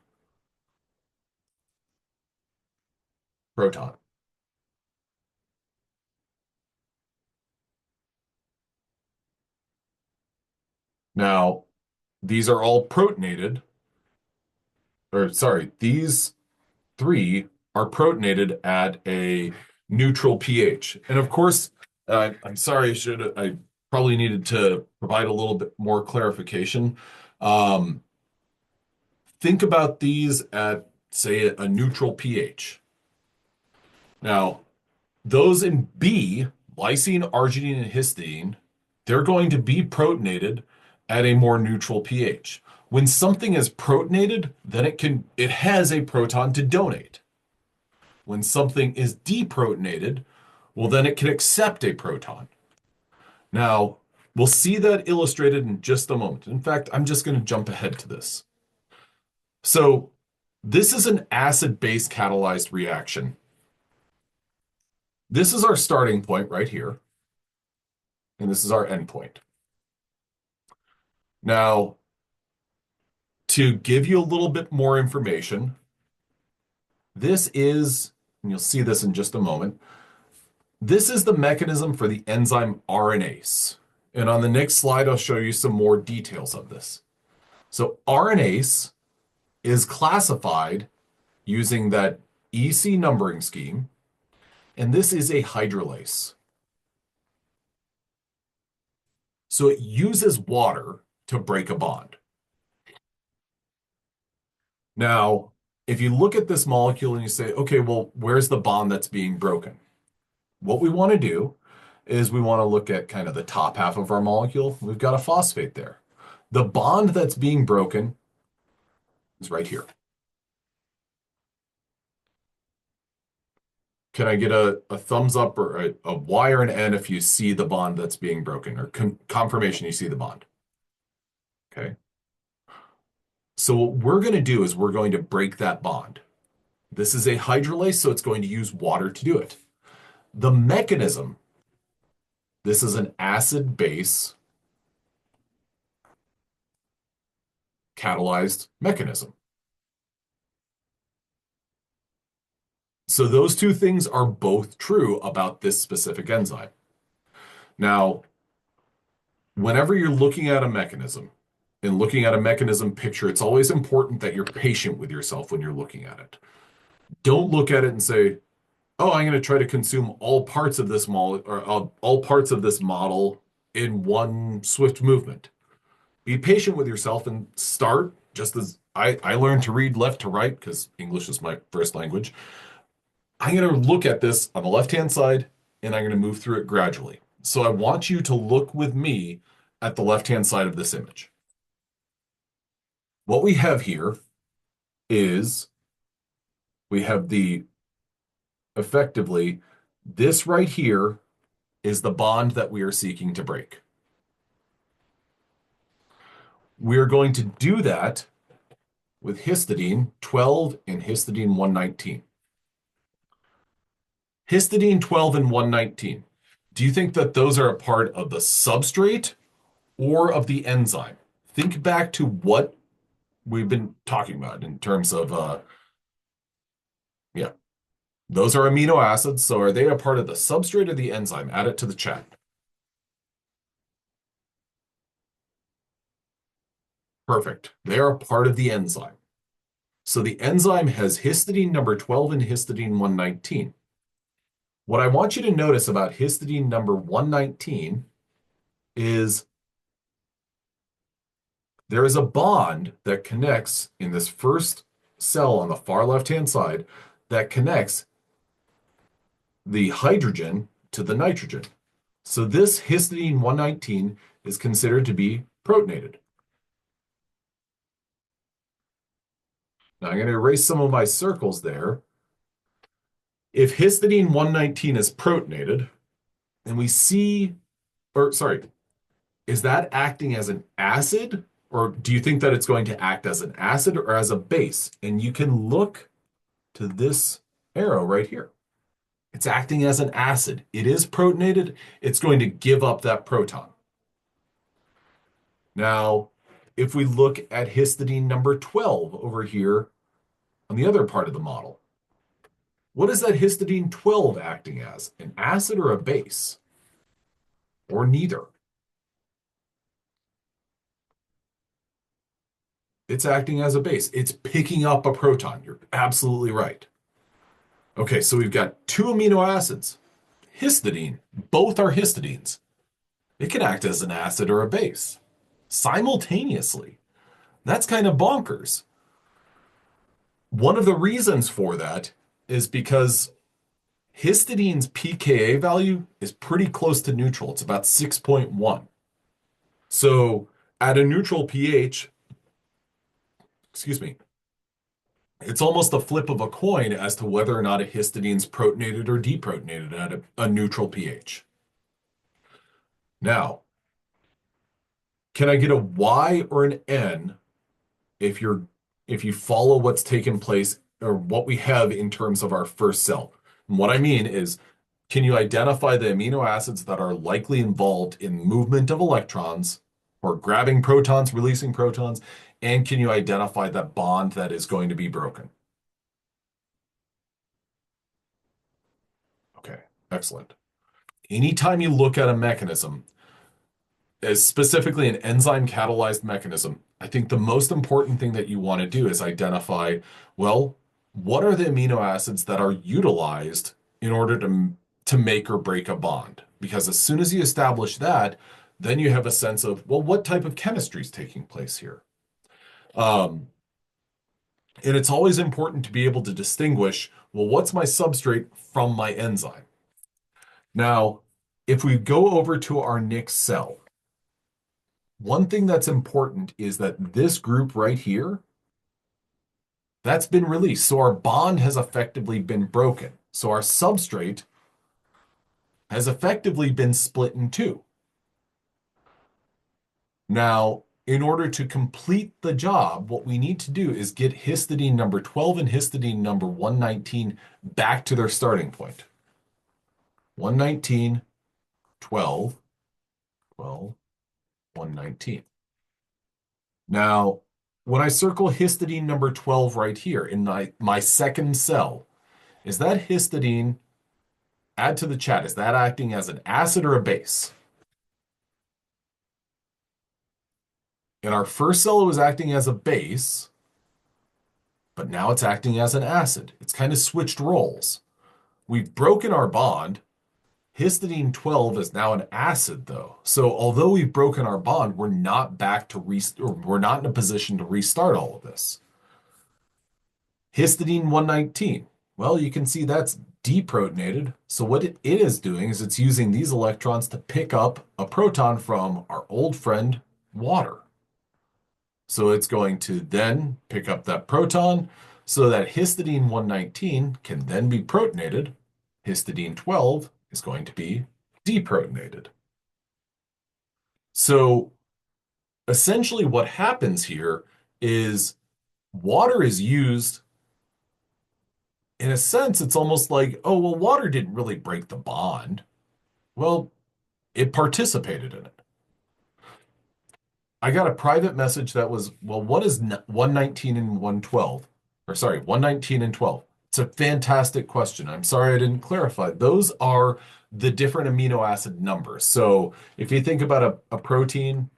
S1: proton. Now, these are all protonated, or sorry, these three are protonated at a neutral pH. And of course, I'm sorry, I probably needed to provide a little bit more clarification. Um, think about these at, say, a neutral pH. Now, those in B, lysine, arginine, and histidine, they're going to be protonated at a more neutral pH. When something is protonated, then it has a proton to donate. When something is deprotonated, well, then it can accept a proton. Now, we'll see that illustrated in just a moment. In fact, I'm just going to jump ahead to this. So, this is an acid-base catalyzed reaction. This is our starting point right here, and this is our end point. Now, to give you a little bit more information, this is, and you'll see this in just a moment, this is the mechanism for the enzyme RNase. And on the next slide, I'll show you some more details of this. So RNase is classified using that EC numbering scheme, and this is a hydrolase. So it uses water to break a bond. Now, if you look at this molecule and you say, okay, well, where's the bond that's being broken? What we want to do is we want to look at kind of the top half of our molecule. We've got a phosphate there. The bond that's being broken is right here. Can I get a thumbs up or a Y or an N if you see the bond that's being broken, or confirmation you see the bond? Okay. So what we're going to do is we're going to break that bond. This is a hydrolase, so it's going to use water to do it. The mechanism, this is an acid-base catalyzed mechanism. So those two things are both true about this specific enzyme. Now, whenever you're looking at a mechanism and looking at a mechanism picture, it's always important that you're patient with yourself when you're looking at it. Don't look at it and say, oh, I'm going to try to consume all parts of this all parts of this model in one swift movement. Be patient with yourself and start just as I learned to read left to right because English is my first language. I'm going to look at this on the left-hand side and I'm going to move through it gradually. So I want you to look with me at the left-hand side of this image. What we have here is we have effectively, this right here is the bond that we are seeking to break. We're going to do that with histidine 12 and histidine 119. Histidine 12 and 119. Do you think that those are a part of the substrate or of the enzyme? Think back to what we've been talking about in terms of, yeah, those are amino acids. So are they a part of the substrate or the enzyme? Add it to the chat. Perfect. They are a part of the enzyme. So the enzyme has histidine number 12 and histidine 119. What I want you to notice about histidine number 119 is there is a bond that connects in this first cell on the far left-hand side that connects the hydrogen to the nitrogen. So this histidine 119 is considered to be protonated. Now I'm going to erase some of my circles there. If histidine 119 is protonated, and we see, or sorry, is that acting as an acid? Or do you think that it's going to act as an acid or as a base? And you can look to this arrow right here. It's acting as an acid. It is protonated. It's going to give up that proton. Now, if we look at histidine number 12 over here on the other part of the model, what is that histidine 12 acting as? An acid or a base? Or neither? It's acting as a base. It's picking up a proton. You're absolutely right. Okay, so we've got two amino acids. Histidine. Both are histidines. It can act as an acid or a base simultaneously. That's kind of bonkers. One of the reasons for that is because histidine's pKa value is pretty close to neutral. It's about 6.1. So at a neutral pH, excuse me, it's almost a flip of a coin as to whether or not a histidine's protonated or deprotonated at a neutral pH. Now, can I get a Y or an N if you're if you follow what's taken place or what we have in terms of our first cell? And what I mean is, can you identify the amino acids that are likely involved in movement of electrons or grabbing protons, releasing protons, and can you identify that bond that is going to be broken? Okay, excellent. Anytime you look at a mechanism, as specifically an enzyme catalyzed mechanism, I think the most important thing that you want to do is identify, well, what are the amino acids that are utilized in order to make or break a bond? Because as soon as you establish that, then you have a sense of, well, what type of chemistry is taking place here? Um, and it's always important to be able to distinguish, well, what's my substrate from my enzyme? Now, if we go over to our next cell, one thing that's important is that this group right here, that's been released. So our bond has effectively been broken. So our substrate has effectively been split in two. Now, in order to complete the job, what we need to do is get histidine number 12 and histidine number 119 back to their starting point. 119, 12, 12, 119. Now, when I circle histidine number 12 right here in my second cell, is that histidine, add to the chat, is that acting as an acid or a base? In our first cell, it was acting as a base, but now it's acting as an acid. It's kind of switched roles. We've broken our bond. Histidine 12 is now an acid, though. So although we've broken our bond, we're not back to or we're not in a position to restart all of this. Histidine 119. Well, you can see that's deprotonated. So what it is doing is it's using these electrons to pick up a proton from our old friend, water. So it's going to then pick up that proton so that histidine 119 can then be protonated. Histidine 12 is going to be deprotonated. So essentially what happens here is water is used. In a sense, it's almost like, oh, well, water didn't really break the bond. Well, it participated in it. I got a private message that was, well, what is 119 and 112? Or sorry, 119 and 12. It's a fantastic question. I'm sorry I didn't clarify. Those are the different amino acid numbers. So if you think about a protein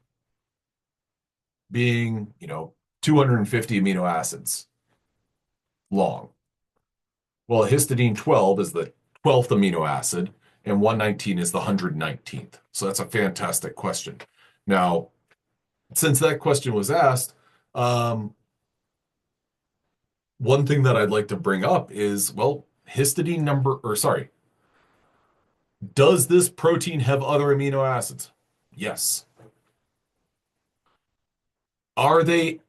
S1: being, 250 amino acids long. Well, histidine 12 is the 12th amino acid, and 119 is the 119th. So that's a fantastic question. Now, since that question was asked, one thing that I'd like to bring up is, well, histidine number, or sorry, does this protein have other amino acids? Yes. Are they,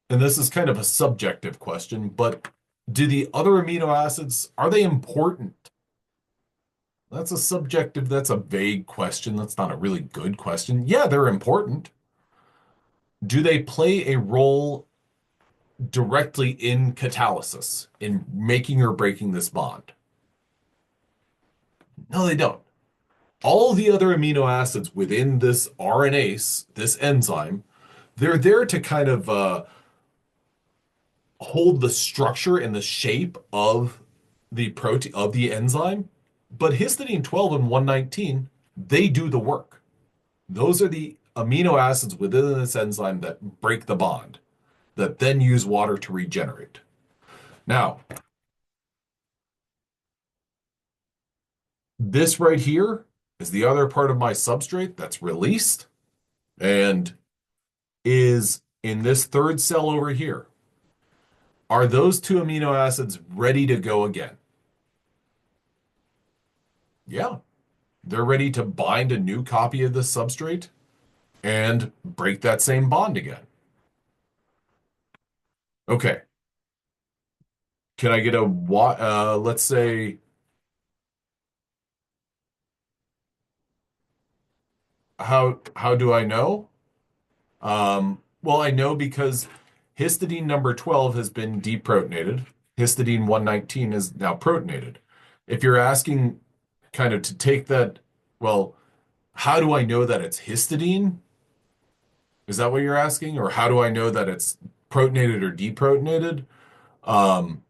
S1: and this is kind of a subjective question, but do the other amino acids, are they important? That's a subjective, that's a vague question. That's not a really good question. Yeah, they're important. Do they play a role directly in catalysis, in making or breaking this bond? No, they don't. All the other amino acids within this RNase, this enzyme, they're there to kind of hold the structure and the shape of the protein of the enzyme. But histidine 12 and 119, they do the work. Those are the amino acids within this enzyme that break the bond, that then use water to regenerate. Now, this right here is the other part of my substrate that's released and is in this third cell over here. Are those two amino acids ready to go again? Yeah, they're ready to bind a new copy of the substrate. and break that same bond again. Okay. Can I get a what? Let's say, how do I know? Well, I know because histidine number 12 has been deprotonated. Histidine 119 is now protonated. If you're asking kind of to take that, well, how do I know that it's histidine? Is that what you're asking? Or how do I know that it's protonated or deprotonated? Um,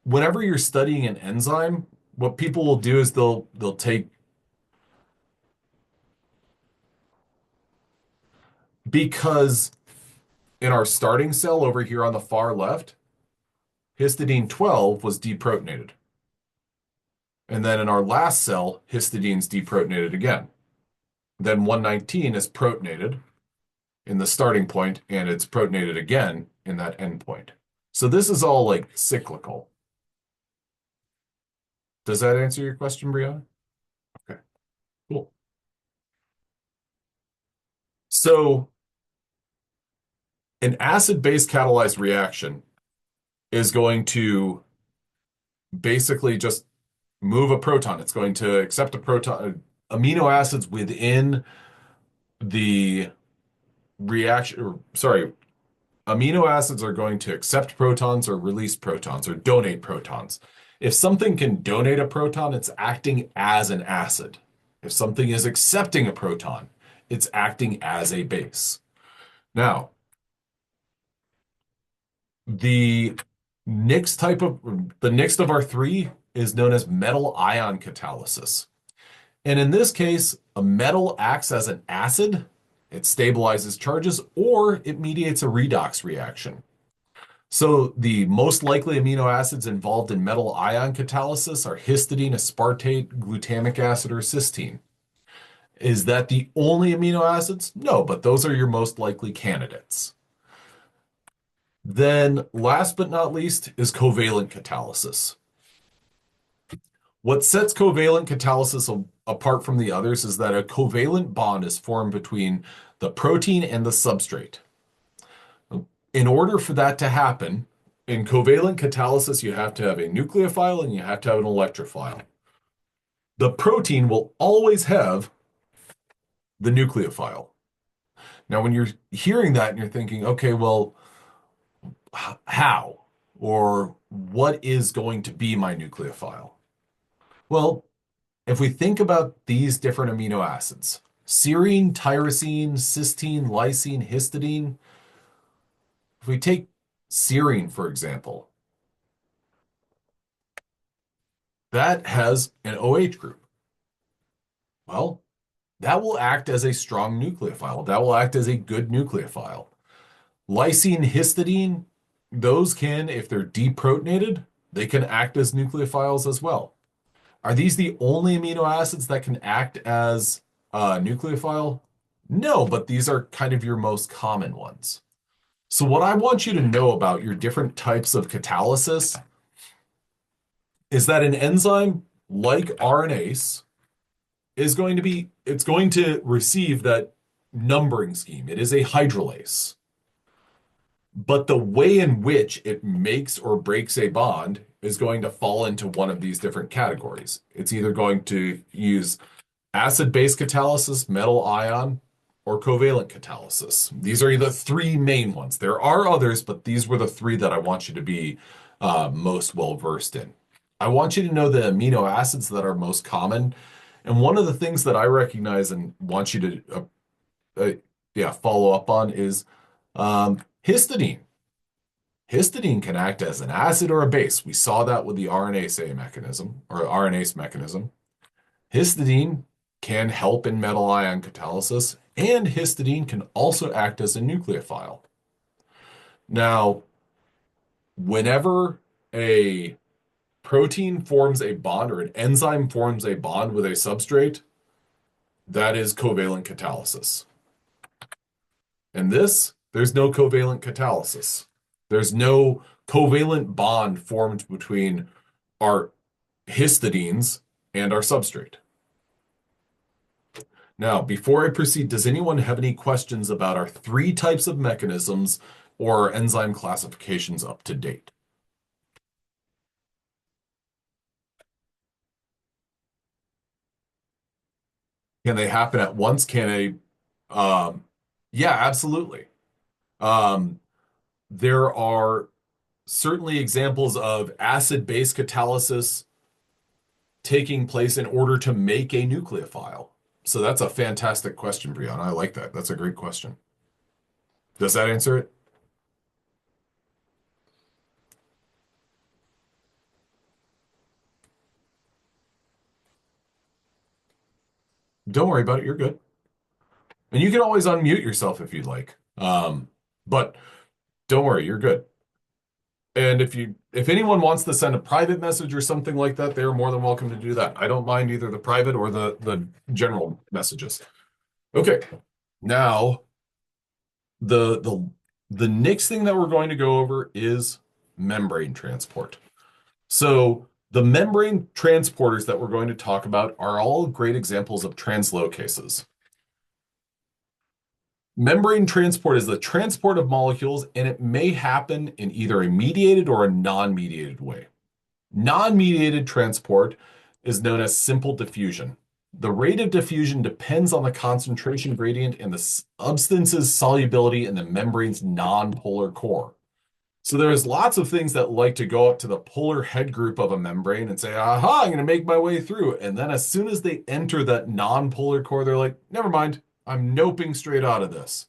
S1: Whenever you're studying an enzyme, what people will do is they'll take, because in our starting cell over here on the far left, histidine 12 was deprotonated. And then in our last cell, histidine's deprotonated again. Then 119 is protonated in the starting point, and it's protonated again in that end point. So this is all like cyclical. Does that answer your question, Brianna? Okay, cool. So an acid-base catalyzed reaction is going to basically just move a proton. It's going to accept a proton, amino acids within the reaction, or sorry, amino acids are going to accept protons or release protons or donate protons. If something can donate a proton, it's acting as an acid. If something is accepting a proton, it's acting as a base. Now, the the next of our three is known as metal ion catalysis. And in this case, a metal acts as an acid, it stabilizes charges, or it mediates a redox reaction. So the most likely amino acids involved in metal ion catalysis are histidine, aspartate, glutamic acid, or cysteine. Is that the only amino acids? No, but those are your most likely candidates. Then last but not least is covalent catalysis. What sets covalent catalysis apart from the others is that a covalent bond is formed between the protein and the substrate. In order for that to happen, in covalent catalysis, you have to have a nucleophile and you have to have an electrophile. The protein will always have the nucleophile. Now, when you're hearing that and you're thinking, okay, well, how? Or what is going to be my nucleophile? Well, if we think about these different amino acids, serine, tyrosine, cysteine, lysine, histidine, if we take serine, for example, that has an OH group. Well, that will act as a strong nucleophile. That will act as a good nucleophile. Lysine, histidine, those can, if they're deprotonated, they can act as nucleophiles as well. Are these the only amino acids that can act as a nucleophile? No, but these are kind of your most common ones. So what I want you to know about your different types of catalysis is that an enzyme like RNase it's going to receive that numbering scheme. It is a hydrolase. But the way in which it makes or breaks a bond is going to fall into one of these different categories. It's either going to use acid-base catalysis, metal ion, or covalent catalysis. These are the three main ones. There are others, but these were the three that I want you to be most well versed in. I want you to know the amino acids that are most common. And one of the things that I recognize and want you to follow up on is histidine. Histidine can act as an acid or a base. We saw that with the RNase mechanism or RNase mechanism. Histidine can help in metal ion catalysis, and histidine can also act as a nucleophile. Now, whenever a protein forms a bond or an enzyme forms a bond with a substrate, that is covalent catalysis. And there's no covalent catalysis. There's no covalent bond formed between our histidines and our substrate. Now, before I proceed, does anyone have any questions about our three types of mechanisms or enzyme classifications up to date? Can they happen at once? Can they? Yeah, absolutely. Um, there are certainly examples of acid-base catalysis taking place in order to make a nucleophile. So that's a fantastic question, Brianna. I like that. That's a great question. Does that answer it? Don't worry about it. You're good. And you can always unmute yourself if you'd like. But don't worry, you're good. And if anyone wants to send a private message or something like that, they're more than welcome to do that. I don't mind either the private or the general messages. Okay. Now, the next thing that we're going to go over is membrane transport. So the membrane transporters that we're going to talk about are all great examples of translocases. Membrane transport is the transport of molecules, and it may happen in either a mediated or a non-mediated way. Non-mediated transport is known as simple diffusion. The rate of diffusion depends on the concentration gradient and the substance's solubility in the membrane's nonpolar core. So there's lots of things that like to go up to the polar head group of a membrane and say, aha, I'm going to make my way through. And then as soon as they enter that nonpolar core, they're like, never mind, I'm noping straight out of this.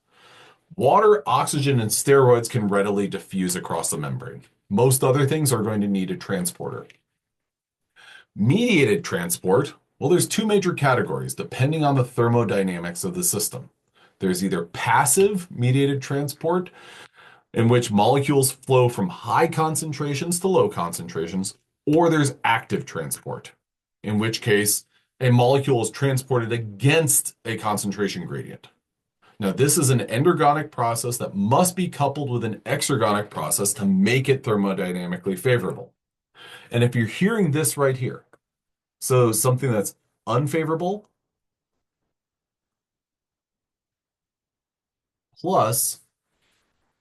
S1: Water, oxygen, and steroids can readily diffuse across the membrane. Most other things are going to need a transporter. Mediated transport, well, there's two major categories depending on the thermodynamics of the system. There's either passive mediated transport, in which molecules flow from high concentrations to low concentrations, or there's active transport, in which case a molecule is transported against a concentration gradient. Now, this is an endergonic process that must be coupled with an exergonic process to make it thermodynamically favorable. And if you're hearing this right here, so something that's unfavorable plus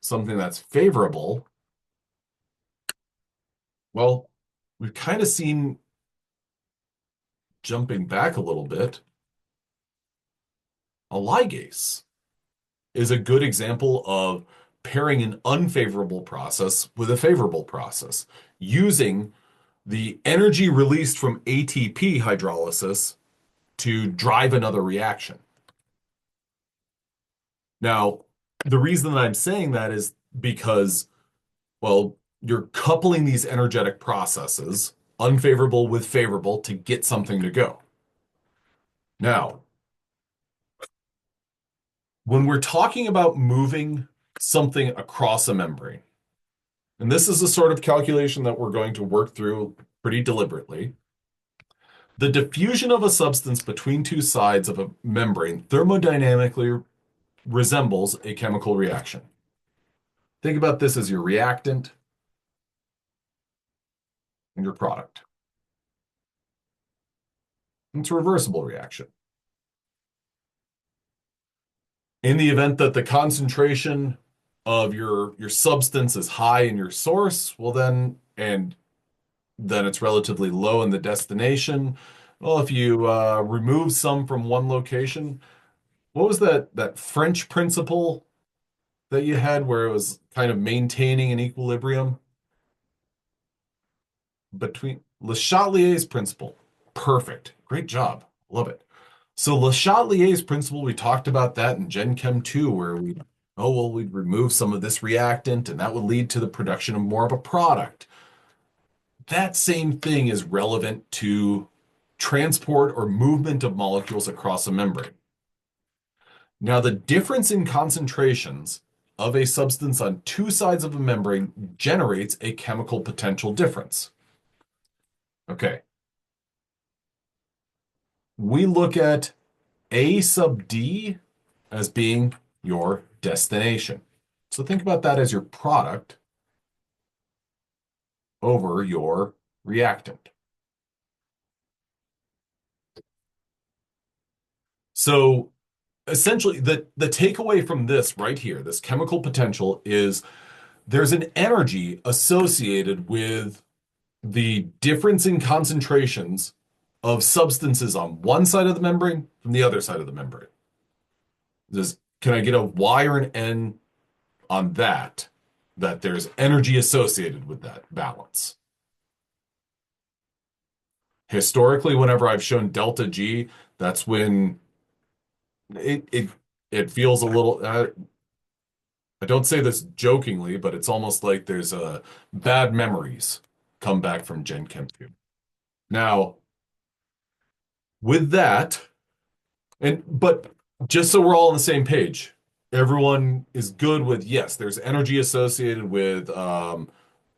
S1: something that's favorable, well, we've kind of seen, jumping back a little bit, a ligase is a good example of pairing an unfavorable process with a favorable process using the energy released from ATP hydrolysis to drive another reaction. Now, the reason that I'm saying that is because, well, you're coupling these energetic processes, unfavorable with favorable, to get something to go. Now, when we're talking about moving something across a membrane, and this is a sort of calculation that we're going to work through pretty deliberately, the diffusion of a substance between two sides of a membrane thermodynamically resembles a chemical reaction. Think about this as your reactant and your product. It's a reversible reaction. In the event that the concentration of your substance is high in your source, well then it's relatively low in the destination. Well, if you remove some from one location, what was that French principle that you had where it was kind of maintaining an equilibrium between Le Chatelier's principle? Perfect. Great job. Love it. So Le Chatelier's principle, we talked about that in Gen Chem 2, where we'd remove some of this reactant and that would lead to the production of more of a product. That same thing is relevant to transport or movement of molecules across a membrane. Now, the difference in concentrations of a substance on two sides of a membrane generates a chemical potential difference. Okay. We look at A sub D as being your destination. So think about that as your product over your reactant. So essentially, the takeaway from this right here, this chemical potential, is there's an energy associated with the difference in concentrations of substances on one side of the membrane from the other side of the membrane. Can I get a Y or an N on that? That there's energy associated with that balance. Historically, whenever I've shown delta G, that's when it it feels a little. I don't say this jokingly, but it's almost like there's bad memories come back from Gen Chem 2. Now, with that, but just so we're all on the same page, everyone is good with yes, there's energy associated with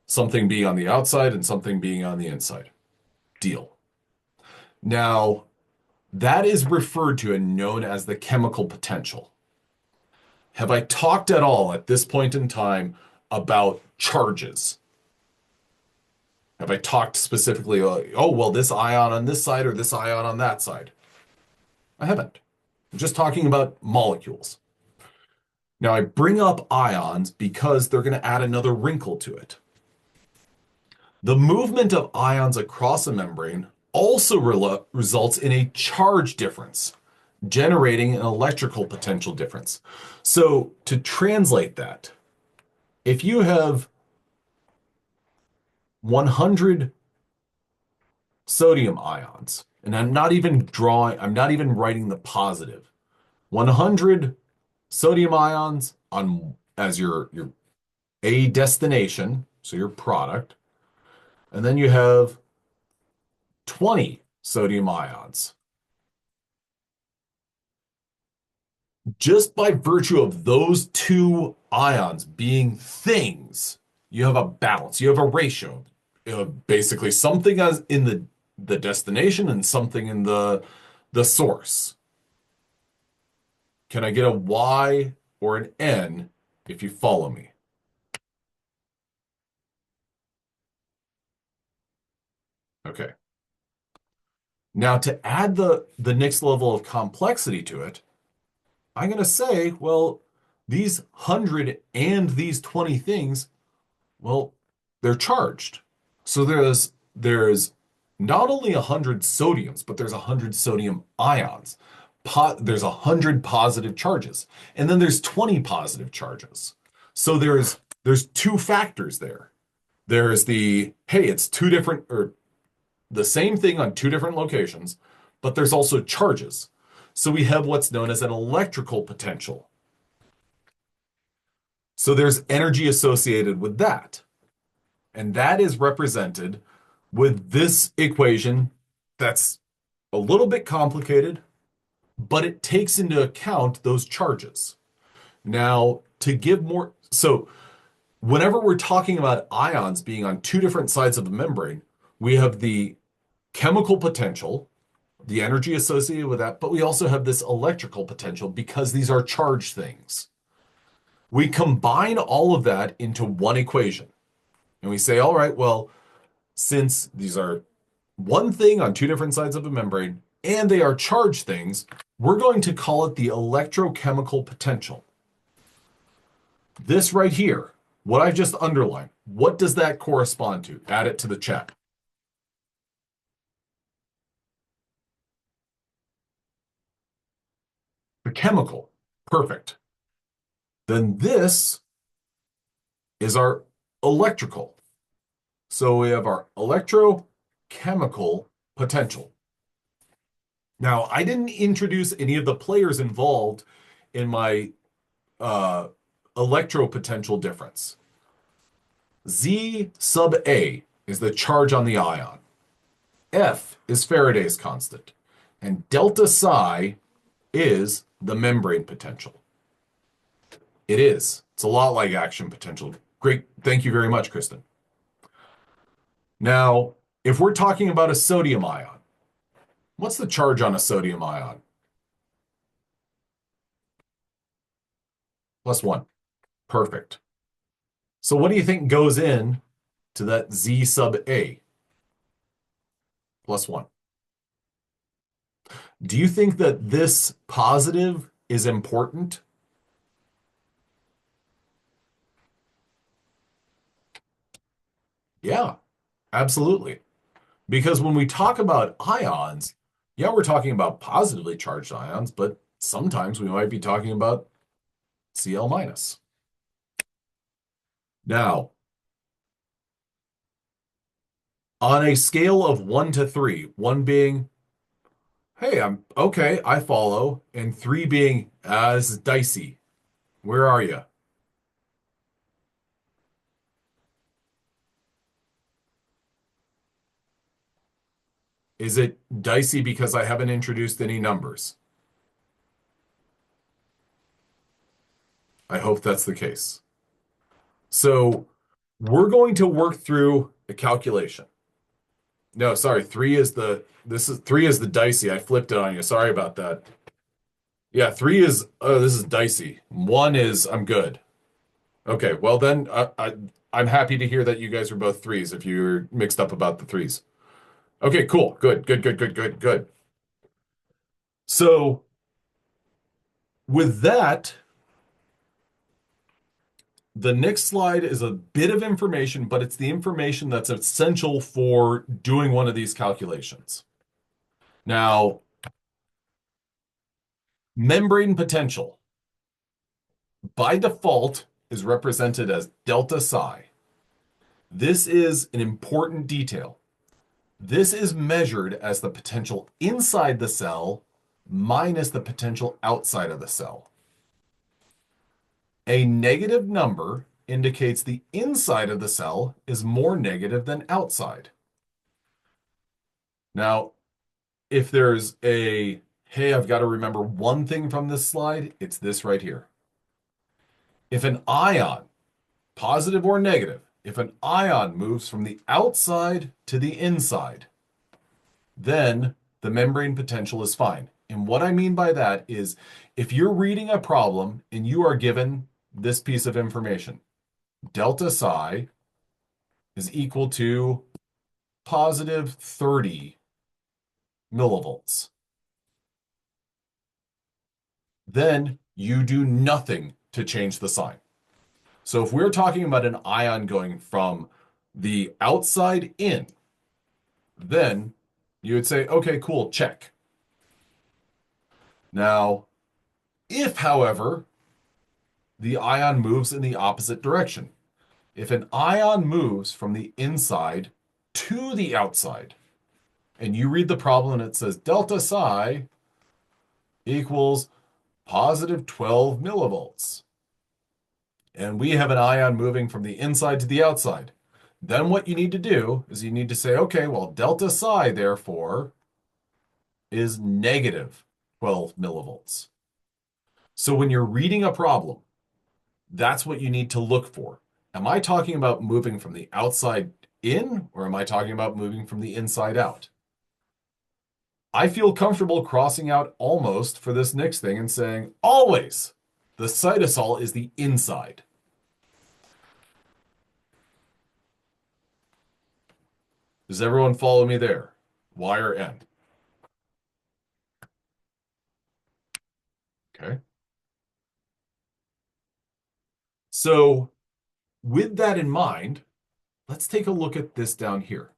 S1: something being on the outside and something being on the inside. Deal. Now, that is referred to and known as the chemical potential. Have I talked at all at this point in time about charges? Have I talked specifically, oh, well, this ion on this side or this ion on that side? I haven't. I'm just talking about molecules. Now, I bring up ions because they're going to add another wrinkle to it. The movement of ions across a membrane also results in a charge difference, generating an electrical potential difference. So, to translate that, if you have 100 sodium ions, and I'm not even writing the positive, 100 sodium ions on as your A destination, so your product, and then you have 20 sodium ions. Just by virtue of those two ions being things, you have a balance, you have a ratio. You have basically something as in the destination and something in the source. Can I get a Y or an N if you follow me? Okay. Now to add the next level of complexity to it, I'm going to say, well, these 100 and these 20 things, well, they're charged. So there's not only 100 sodiums, but there's 100 sodium ions. There's 100 positive charges, and then there's 20 positive charges. So there's two factors there. There's the hey, it's two different or the same thing on two different locations, but there's also charges. So we have what's known as an electrical potential. So there's energy associated with that. And that is represented with this equation that's a little bit complicated, but it takes into account those charges. Now, to give more, so whenever we're talking about ions being on two different sides of the membrane, we have the chemical potential, the energy associated with that, but we also have this electrical potential because these are charged things. We combine all of that into one equation. And we say, all right, well, since these are one thing on two different sides of a membrane and they are charged things, we're going to call it the electrochemical potential. This right here, what I just underlined, what does that correspond to? Add it to the chat. The chemical. Perfect. Then this is our electrical. So we have our electrochemical potential. Now, I didn't introduce any of the players involved in my electropotential difference. Z sub A is the charge on the ion. F is Faraday's constant. And delta psi is the membrane potential. It is. It's a lot like action potential. Great. Thank you very much, Kristen. Now, if we're talking about a sodium ion, what's the charge on a sodium ion? +1. Perfect. So what do you think goes in to that Z sub A? +1. Do you think that this positive is important? Yeah, absolutely. Because when we talk about ions, yeah, we're talking about positively charged ions, but sometimes we might be talking about Cl minus. Now, on a scale of 1 to 3, 1 being, hey, I'm okay, I follow, and 3 being, this is dicey. Where are you? Is it dicey because I haven't introduced any numbers? I hope that's the case. So we're going to work through a calculation. No, sorry, three is the dicey. I flipped it on you. Sorry about that. Yeah, three is this is dicey. One is I'm good. Okay, well then I'm happy to hear that you guys are both threes if you're mixed up about the threes. Okay, cool. Good, good, good, good, good, good. So with that, the next slide is a bit of information, but it's the information that's essential for doing one of these calculations. Now, membrane potential by default is represented as delta psi. This is an important detail. This is measured as the potential inside the cell minus the potential outside of the cell. A negative number indicates the inside of the cell is more negative than outside. Now, if there's a, hey, I've got to remember one thing from this slide, it's this right here. If an ion, positive or negative, if an ion moves from the outside to the inside, then the membrane potential is fine. And what I mean by that is if you're reading a problem and you are given this piece of information, delta psi is equal to positive 30 millivolts, then you do nothing to change the sign. So if we're talking about an ion going from the outside in, then you would say, okay, cool, check. Now, if, however, the ion moves in the opposite direction, if an ion moves from the inside to the outside, and you read the problem and it says delta psi equals positive 12 millivolts, and we have an ion moving from the inside to the outside, then what you need to do is you need to say, okay, well, delta psi, therefore, is negative 12 millivolts. So when you're reading a problem, that's what you need to look for. Am I talking about moving from the outside in, or am I talking about moving from the inside out? I feel comfortable crossing out almost for this next thing and saying, always, the cytosol is the inside. Does everyone follow me there? Y or N? Okay. So with that in mind, let's take a look at this down here.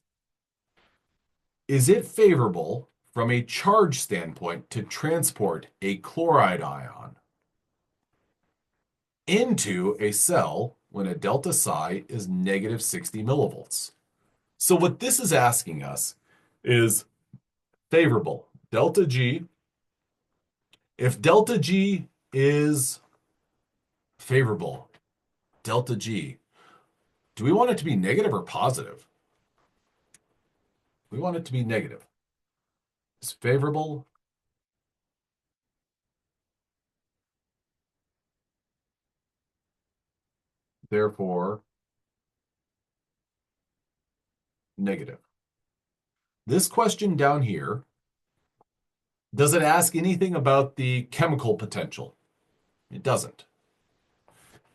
S1: Is it favorable from a charge standpoint to transport a chloride ion into a cell when a delta psi is negative 60 millivolts? So what this is asking us is favorable. Delta G, if delta G is favorable, delta G, do we want it to be negative or positive? We want it to be negative. It's favorable. Therefore, negative. This question down here, does it ask anything about the chemical potential? It doesn't.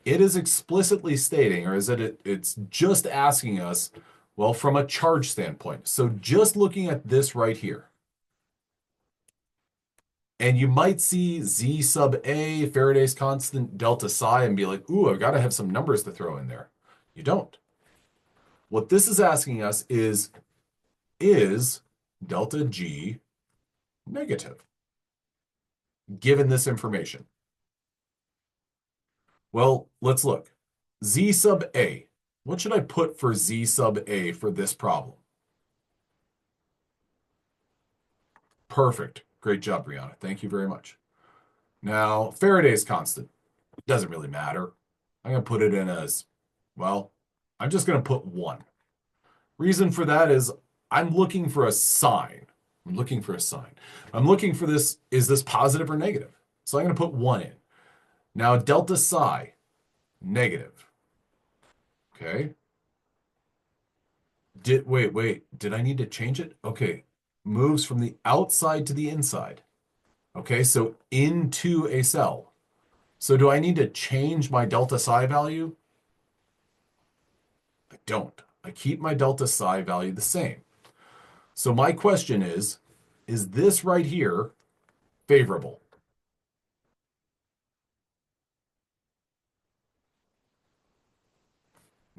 S1: It is explicitly stating, or is it's just asking us, well, from a charge standpoint. So just looking at this right here, And you might see Z sub A, Faraday's constant, delta psi, and be like, ooh, I've got to have some numbers to throw in there. You don't. What this is asking us is delta G negative, given this information? Well, let's look. Z sub A. What should I put for Z sub A for this problem? Perfect. Great job, Brianna. Thank you very much. Now, Faraday's constant. Doesn't really matter. I'm going to put it in as, well, I'm just going to put 1. Reason for that is I'm looking for a sign. I'm looking for a sign. I'm looking for this, is this positive or negative? So I'm going to put 1 in. Now, delta psi, negative. Okay. Wait. Did I need to change it? Okay. Moves from the outside to the inside. Okay, so into a cell. So do I need to change my delta psi value? I don't. I keep my delta psi value the same. So my question is this right here favorable?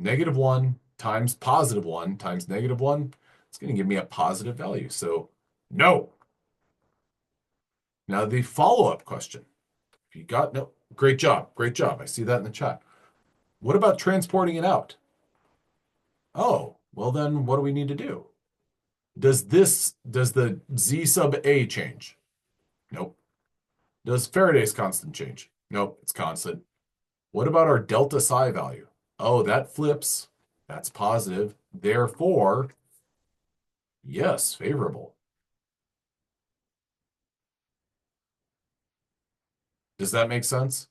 S1: -1 times +1 times -1, it's going to give me a positive value. So no. Now the follow-up question. If you got no, great job. Great job. I see that in the chat. What about transporting it out? Oh, well then what do we need to do? Does the Z sub A change? Nope. Does Faraday's constant change? Nope, it's constant. What about our delta psi value? Oh, that flips. That's positive. Therefore, yes, favorable. Does that make sense?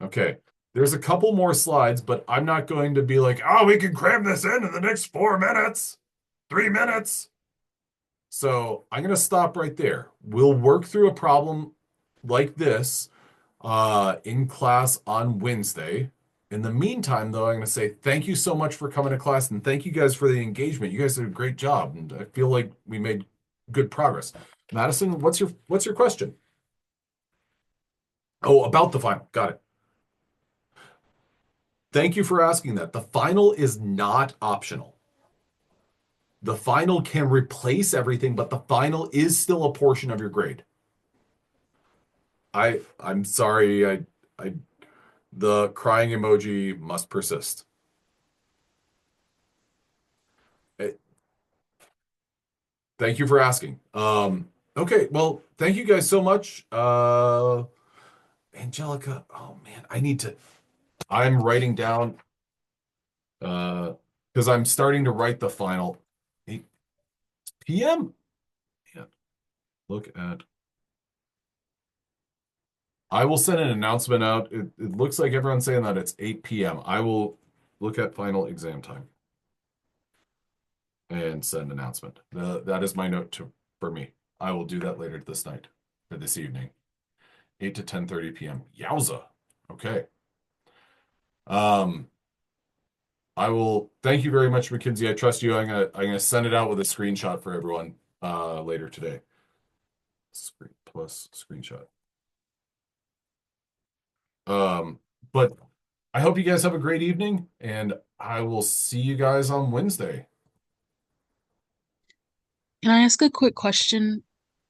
S1: Okay. There's a couple more slides, but I'm not going to be like, oh, we can cram this in the next 4 minutes, 3 minutes. So I'm going to stop right there. We'll work through a problem like this in class on Wednesday. In the meantime, though, I'm going to say thank you so much for coming to class and thank you guys for the engagement. You guys did a great job, and I feel like we made good progress. Madison, what's your question? Oh, about the final. Got it. Thank you for asking that. The final is not optional. The final can replace everything, but the final is still a portion of your grade. I'm sorry, I the crying emoji must persist. Eh, Thank you for asking. Okay, well, thank you guys so much. Angelica, oh man, I'm writing down because I'm starting to write the final 8 p.m. Yeah, look at I will send an announcement out. It looks like everyone's saying that it's 8 p.m. I will look at final exam time and send an announcement. That is my note for me. I will do that later this night or this evening, 8 to 10:30 p.m. Yowza. Okay. Um, I will thank you very much, Mackenzie. I trust you. I'm gonna send it out with a screenshot for everyone later today. Screen plus screenshot. Um, but I hope you guys have a great evening, and I will see you guys on Wednesday.
S2: Can I ask a quick question?